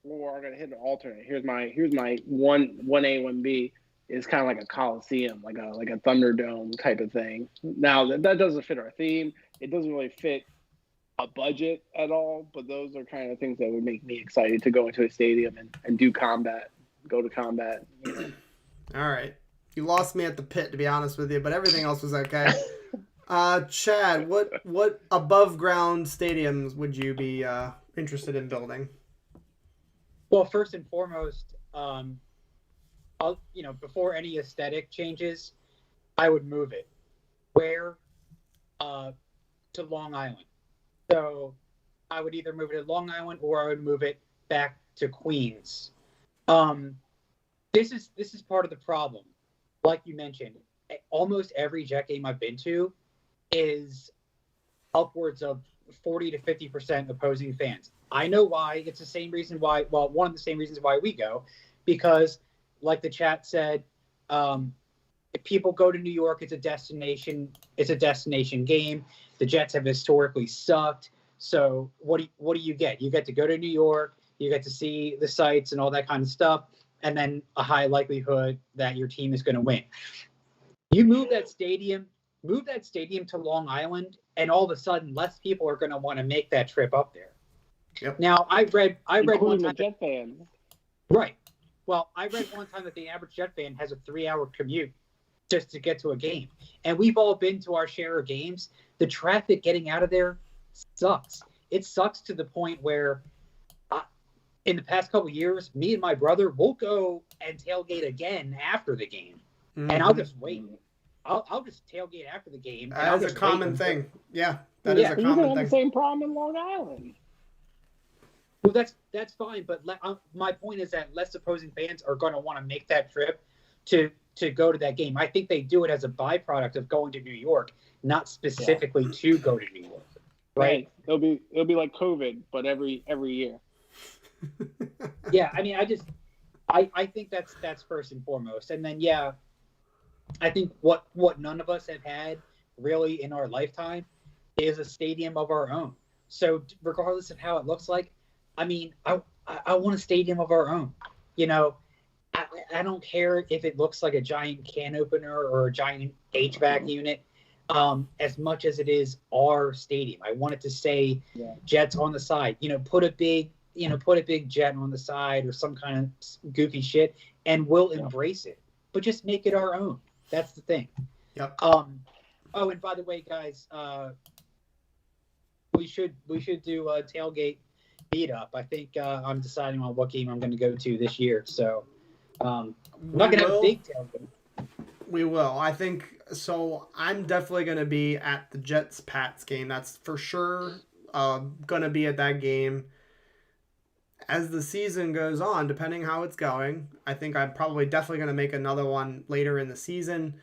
or I'm gonna hit an alternate. Here's my 1A, 1B is kind of like a Coliseum, like a Thunderdome type of thing. Now that doesn't fit our theme. It doesn't really fit a budget at all, but those are kind of things that would make me excited to go into a stadium and do combat, go to combat. All right. You lost me at the pit, to be honest with you, but everything else was okay. Chad, what above ground stadiums would you be interested in building? Well, first and foremost, before any aesthetic changes, I would move it. Where? To Long Island. So I would either move it to Long Island or I would move it back to Queens. This is part of the problem. Like you mentioned, almost every Jet game I've been to is upwards of 40 to 50% opposing fans. I know why. It's the same reason why. Well, one of the same reasons why we go, because like the chat said, if people go to New York, it's a destination. It's a destination game. The Jets have historically sucked. So what do you get? You get to go to New York. You get to see the sights and all that kind of stuff, and then a high likelihood that your team is going to win. You move that stadium to Long Island, and all of a sudden, less people are going to want to make that trip up there. Yep. Now, I read one time. Jet fan. Right. Well, I read one time that the average Jet fan has a 3-hour commute just to get to a game. And we've all been to our share of games. The traffic getting out of there sucks. It sucks to the point where in the past couple of years, me and my brother will go and tailgate again after the game. Mm-hmm. And I'll just wait. I'll just tailgate after the game. That's a common thing. Yeah, that is a common thing. You have the same problem in Long Island. Well, that's fine, but my point is that less opposing fans are going to want to make that trip to go to that game. I think they do it as a byproduct of going to New York, not specifically to go to New York. Right? It'll be like COVID, but every year. Yeah, I mean, I think that's first and foremost, and then I think what none of us have had really in our lifetime is a stadium of our own. So regardless of how it looks like, I mean, I want a stadium of our own. I don't care if it looks like a giant can opener or a giant HVAC unit, as much as it is our stadium. I want it to say Jets on the side. Put a big Jet on the side or some kind of goofy shit, and we'll embrace it. But just make it our own. That's the thing. Yep. Oh, and by the way, guys, we should do a tailgate beat up. I think I'm deciding on what game I'm going to go to this year. So I'm not going to have a big tailgate. We will. I think so. I'm definitely going to be at the Jets-Pats game. That's for sure. Going to be at that game. As the season goes on, depending how it's going, I think I'm probably definitely going to make another one later in the season.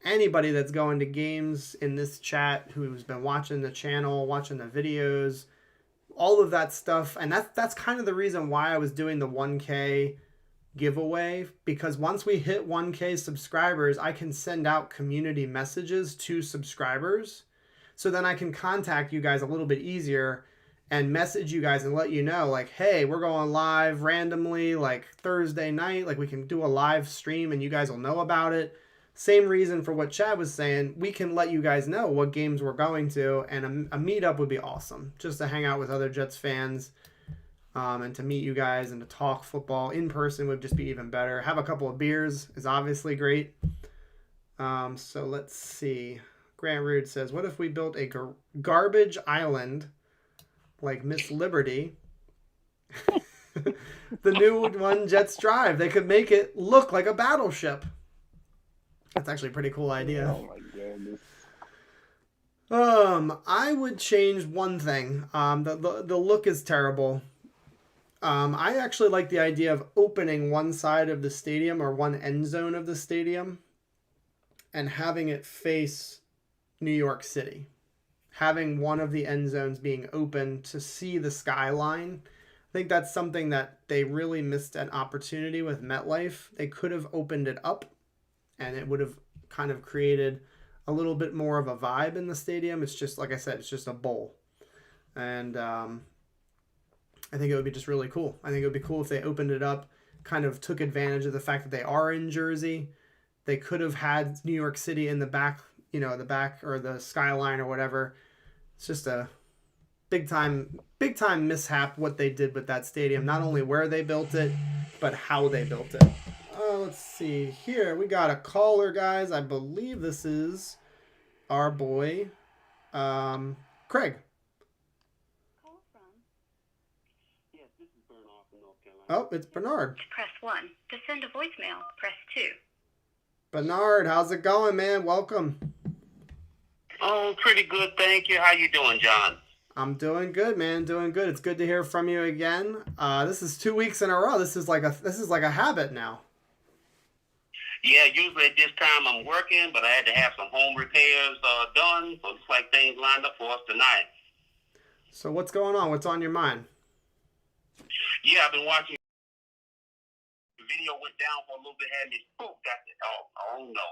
Anybody that's going to games in this chat who's been watching the channel, watching the videos, all of that stuff. And that's kind of the reason why I was doing the 1K giveaway, because once we hit 1K subscribers, I can send out community messages to subscribers. So then I can contact you guys a little bit easier and message you guys and let you know, like, hey, we're going live randomly, like Thursday night. Like, we can do a live stream and you guys will know about it. Same reason for what Chad was saying. We can let you guys know what games we're going to, and a meetup would be awesome, just to hang out with other Jets fans. And to meet you guys and to talk football in person would just be even better. Have a couple of beers is obviously great. So let's see. Grant Rude says, what if we built a garbage island like Miss Liberty? The new one, Jets Drive. They could make it look like a battleship. That's actually a pretty cool idea. Oh my goodness. I would change one thing. The look is terrible. I actually like the idea of opening one side of the stadium or one end zone of the stadium and having it face New York City. Having one of the end zones being open to see the skyline. I think that's something that they really missed an opportunity with MetLife. They could have opened it up and it would have kind of created a little bit more of a vibe in the stadium. It's just, like I said, it's just a bowl. And I think it would be just really cool. I think it would be cool if they opened it up, kind of took advantage of the fact that they are in Jersey. They could have had New York City in the back, the back or the skyline or whatever. It's just a big time mishap what they did with that stadium. Not only where they built it, but how they built it. Let's see here. We got a caller, guys. I believe this is our boy, Craig. Oh, it's Bernard. Press 1. To send a voicemail, press 2. Bernard, how's it going, man? Welcome. Oh, pretty good, thank you. How you doing, John? I'm doing good, man. Doing good. It's good to hear from you again. This is 2 weeks in a row. This is like a habit now. Yeah, usually at this time I'm working, but I had to have some home repairs done, so it's like things lined up for us tonight. So what's going on? What's on your mind? Yeah, I've been watching. The video went down for a little bit, had me spooked. I said, oh no.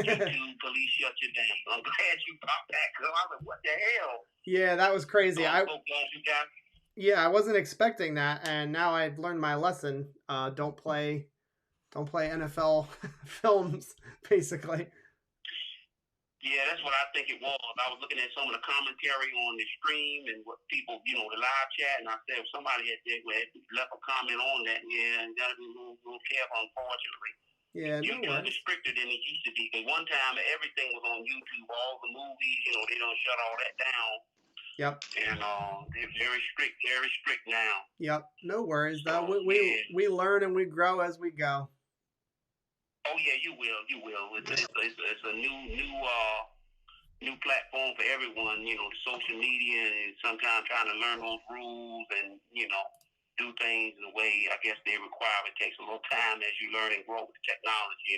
YouTube, police shut you down. I'm glad you popped that, because I was like, what the hell? Yeah, that was crazy. So I wasn't expecting that, and now I've learned my lesson. Don't play NFL films, basically. Yeah, that's what I think it was. I was looking at some of the commentary on the stream and what people, the live chat, and I said if somebody had left a comment on that, yeah, and got to be a little careful, unfortunately. Yeah, no YouTube is stricter than it used to be. Because one time everything was on YouTube, all the movies, they don't shut all that down. Yep. And they're very strict now. Yep. No worries, though. So, we learn and we grow as we go. Oh yeah, you will. It's a new platform for everyone. The social media, and sometimes trying to learn those rules and do things in the way I guess they require. It takes a little time as you learn and grow with technology.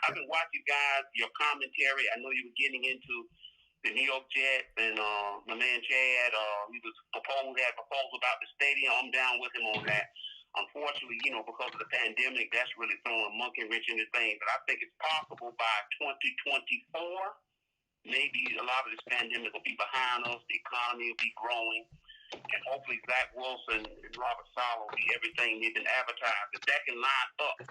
I've been watching your commentary. I know you were getting into the New York Jets and my man Chad. He had proposed about the stadium. I'm down with him on that. Unfortunately, because of the pandemic, that's really throwing a monkey wrench into things. But I think it's possible by 2024, maybe a lot of this pandemic will be behind us. The economy will be growing. And hopefully Zach Wilson and Robert Saleh will be everything they've been advertised. If that can line up,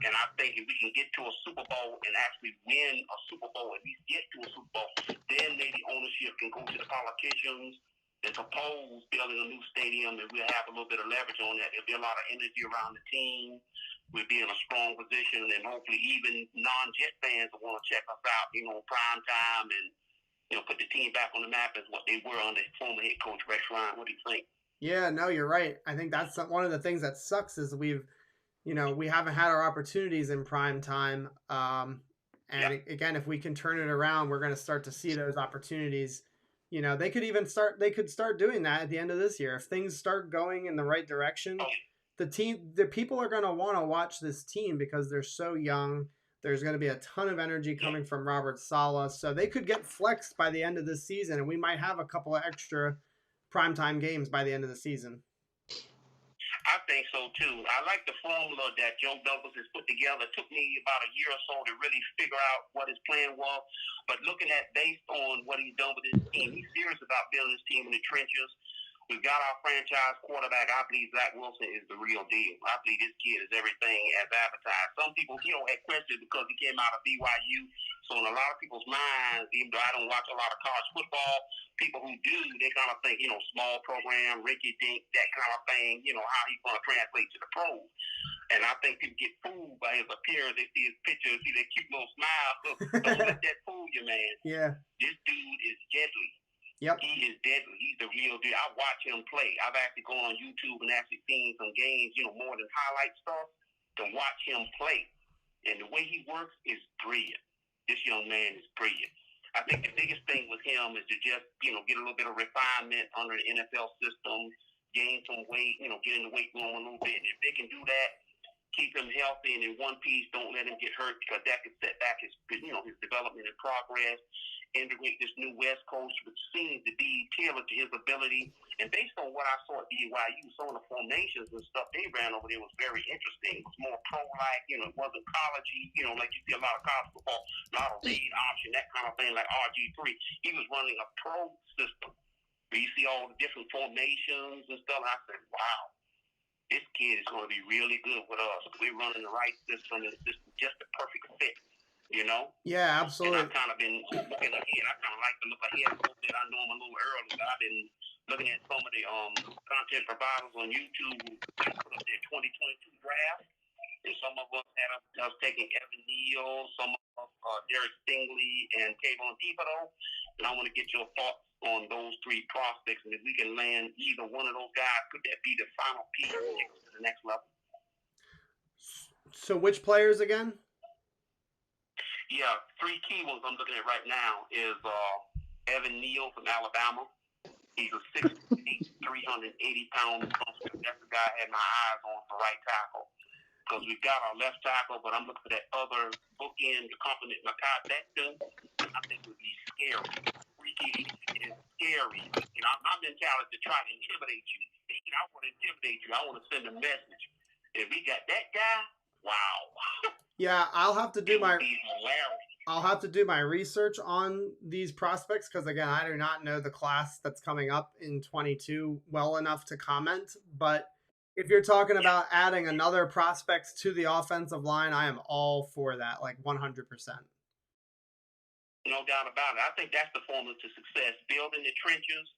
and I think if we can get to a Super Bowl and actually win a Super Bowl, at least get to a Super Bowl, then maybe ownership can go to the politicians and propose building a new stadium, and we'll have a little bit of leverage on that. There'll be a lot of energy around the team. We'll be in a strong position, and hopefully even non-Jet fans will want to check us out, prime time, and put the team back on the map as what they were under former head coach Rex Ryan. What do you think? Yeah, no, you're right. I think that's one of the things that sucks is we haven't had our opportunities in prime time. Again, if we can turn it around, we're going to start to see those opportunities. They could start doing that at the end of this year. If things start going in the right direction, the people are going to want to watch this team because they're so young. There's going to be a ton of energy coming from Robert Saleh. So they could get flexed by the end of this season, and we might have a couple of extra primetime games by the end of the season. I think so too. I like the formula that Joe Douglas has put together. It took me about a year or so to really figure out what his plan was. But looking at based on what he's done with his team, he's serious about building his team in the trenches. We've got our franchise quarterback. I believe Zach Wilson is the real deal. I believe this kid is everything as advertised. Some people, had questions because he came out of BYU. So in a lot of people's minds, even though I don't watch a lot of college football, people who do, they kind of think, small program, rinky-dink, that kind of thing, how he's going to translate to the pros. And I think people get fooled by his appearance. They see his picture, see that cute little smile. Don't let that fool you, man. Yeah. This dude is deadly. Yep. He is deadly. He's the real deal. I watch him play. I've actually gone on YouTube and actually seen some games, more than highlight stuff, to watch him play. And the way he works is brilliant. This young man is brilliant. I think the biggest thing with him is to just, get a little bit of refinement under the NFL system, gain some weight, get in the weight room a little bit. And if they can do that, keep him healthy and in one piece, don't let him get hurt, because that could set back his development and progress. Integrate this new West Coast, which seems to be tailored to his ability. And based on what I saw at BYU, some of the formations and stuff they ran over there was very interesting. It was more pro-like, it wasn't college-y, like you see a lot of college football, a lot of read option, that kind of thing, like RG3. He was running a pro system where you see all the different formations and stuff. And I said, wow, this kid is going to be really good with us. We're running the right system, and it's just the perfect fit. Yeah, absolutely. And I've kind of been looking ahead. I kind of like to look ahead a little bit. I know I'm a little early, but I've been looking at some of the content providers on YouTube who put up their 2022 draft. And some of us had us taking Evan Neal, some of us Derek Stingley, and Kayvon Thibodeau. And I want to get your thoughts on those three prospects. And if we can land either one of those guys, could that be the final piece to take us to the next level? So which players again? Yeah, three key ones I'm looking at right now is Evan Neal from Alabama. He's a 6'8", 380-pound monster. That's the guy I had my eyes on for right tackle. Because we've got our left tackle, but I'm looking for that other bookend to complement Mehki Becton. I think it would be scary. Freaky is scary. My mentality is to try to intimidate you. I want to intimidate you. I want to send a message. If we got that guy, wow. Yeah, I'll have to do my research on these prospects, because again, I do not know the class that's coming up in 22 well enough to comment. But if you're talking about adding another prospect to the offensive line, I am all for that, like 100%. No doubt about it. I think that's the formula to success. Building the trenches,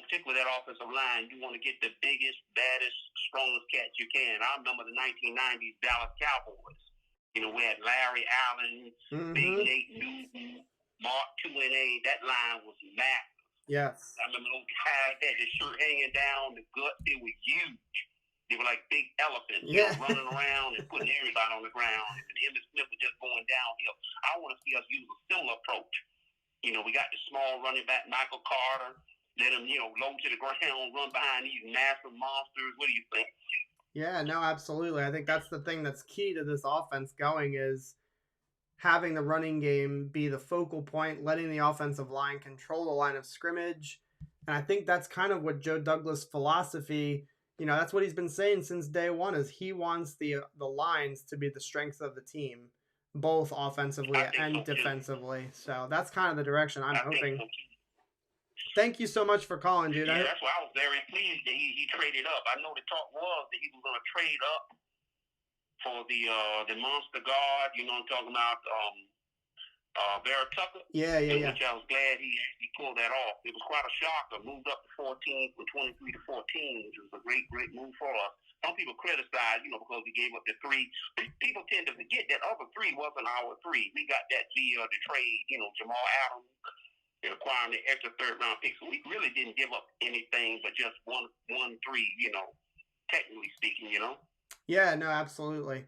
particularly that offensive line. You want to get the biggest, baddest, strongest cats you can. I remember the 1990s Dallas Cowboys. We had Larry Allen, Big Nate Newton, Mark 2NA. That line was massive. Yes. I remember those guys had their shirt hanging down, the guts, they were huge. They were like big elephants, running around and putting everybody on the ground. And Emmitt Smith was just going downhill. I want to see us use a similar approach. We got the small running back, Michael Carter. Let him, low to the ground, run behind these massive monsters. What do you think? Yeah, no, absolutely. I think that's the thing that's key to this offense going, is having the running game be the focal point, letting the offensive line control the line of scrimmage. And I think that's kind of what Joe Douglas' philosophy, that's what he's been saying since day one, is he wants the lines to be the strength of the team, both offensively and defensively. So that's kind of the direction I'm hoping. Thank you so much for calling, dude. Yeah, that's why I was very pleased that he traded up. I know the talk was that he was going to trade up for the monster guard. I'm talking about Vera-Tucker. Yeah. Which I was glad he actually pulled that off. It was quite a shocker. Moved up to 14 from 23 to 14, which was a great move for us. Some people criticize, because we gave up the 3. People tend to forget that other 3 wasn't our 3. We got that via the trade, Jamal Adams. Acquiring the extra third-round pick. So we really didn't give up anything but just one 3, technically speaking, Yeah, no, absolutely.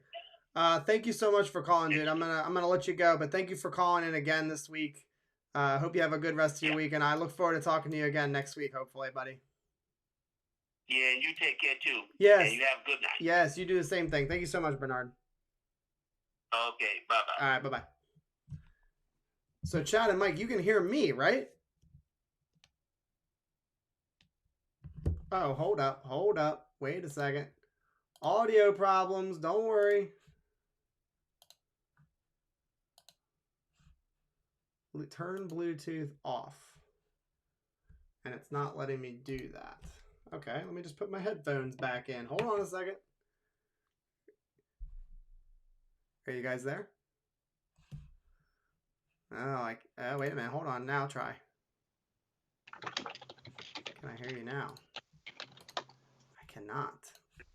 Thank you so much for calling, dude. I'm gonna let you go, but thank you for calling in again this week. Hope you have a good rest of your week, and I look forward to talking to you again next week, hopefully, buddy. Yeah, and you take care too. Yes. And you have a good night. Yes, you do the same thing. Thank you so much, Bernard. Okay, bye-bye. All right, bye-bye. So, Chad and Mike, you can hear me, right? Oh, hold up. Wait a second. Audio problems. Don't worry. Turn Bluetooth off. And it's not letting me do that. Okay, let me just put my headphones back in. Hold on a second. Are you guys there? Oh, wait a minute. Hold on. Now try. Can I hear you now? I cannot.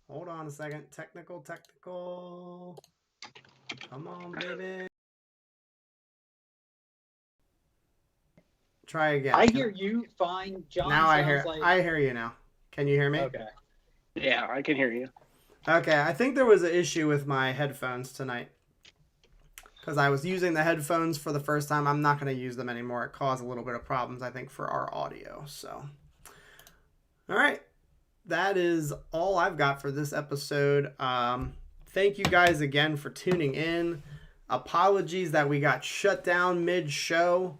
Hold on a second. Technical. Come on, baby. Try again. I hear you fine. John now sounds I hear you now. Can you hear me? Okay. Yeah, I can hear you. Okay, I think there was an issue with my headphones tonight. Because I was using the headphones for the first time. I'm not going to use them anymore. It caused a little bit of problems, I think, for our audio. So, all right. That is all I've got for this episode. Thank you guys again for tuning in. Apologies that we got shut down mid-show.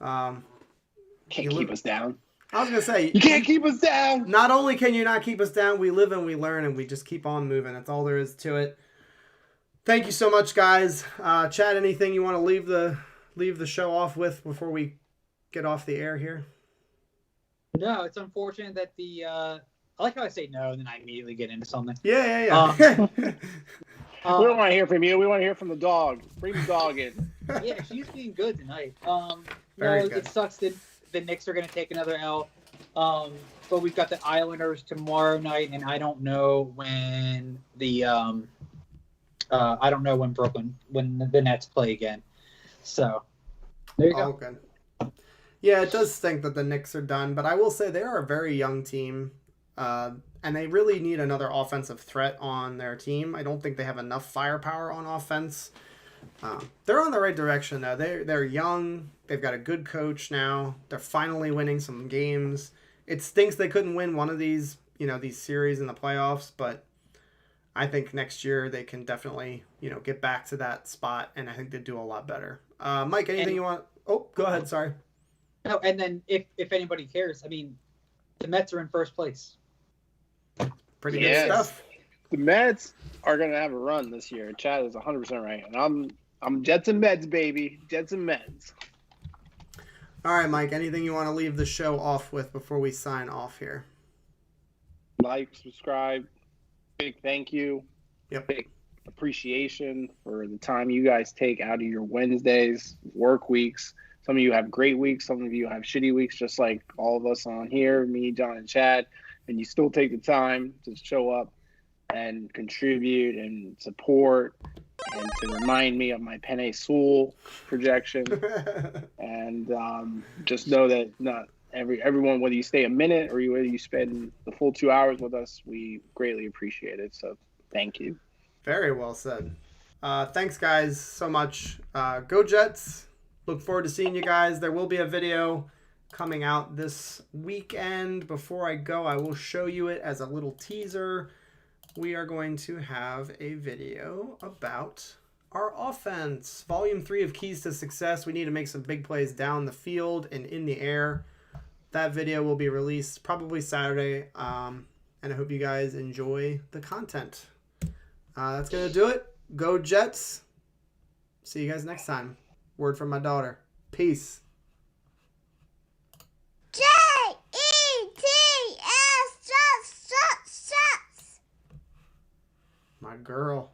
Can't keep us down. I was going to say... You can't keep us down! Not only can you not keep us down, we live and we learn and we just keep on moving. That's all there is to it. Thank you so much, guys. Chad, anything you want to leave the show off with before we get off the air here? No, it's unfortunate that I like how I say no and then I immediately get into something. Yeah. We don't want to hear from you. We want to hear from the dog. Bring the dog in. Yeah, she's being good tonight. Very good. It sucks that the Knicks are going to take another L. But we've got the Islanders tomorrow night, and I don't know when when the Nets play again. So there you go. Good. Yeah, it does stink that the Knicks are done, but I will say they are a very young team, and they really need another offensive threat on their team. I don't think they have enough firepower on offense. They're on the right direction though. They're young. They've got a good coach now. They're finally winning some games. It stinks they couldn't win one of these series in the playoffs, but I think next year they can definitely, get back to that spot, and I think they do a lot better. Mike, anything you want? Oh, go ahead. Sorry. No, and then if anybody cares, I mean, the Mets are in first place. Pretty good stuff. The Mets are going to have a run this year. Chad is 100% right. And I'm Jets and Mets, baby. Jets and Mets. All right, Mike, anything you want to leave the show off with before we sign off here? Like, subscribe. Big thank you. Yep. Big appreciation for the time you guys take out of your Wednesdays, work weeks. Some of you have great weeks. Some of you have shitty weeks, just like all of us on here, me, John, and Chad. And you still take the time to show up and contribute and support and to remind me of my Penny Sewell projection. And just know that not everyone, whether you stay a minute or whether you spend the full 2 hours with us, we greatly appreciate it. So thank you. Very well said. Thanks, guys, so much. Go Jets. Look forward to seeing you guys. There will be a video coming out this weekend. Before I go, I will show you it as a little teaser. We are going to have a video about our offense. Volume 3 of Keys to Success. We need to make some big plays down the field and in the air. That video will be released probably Saturday. And I hope you guys enjoy the content. That's going to do it. Go Jets. See you guys next time. Word from my daughter. Peace. Jets. My girl.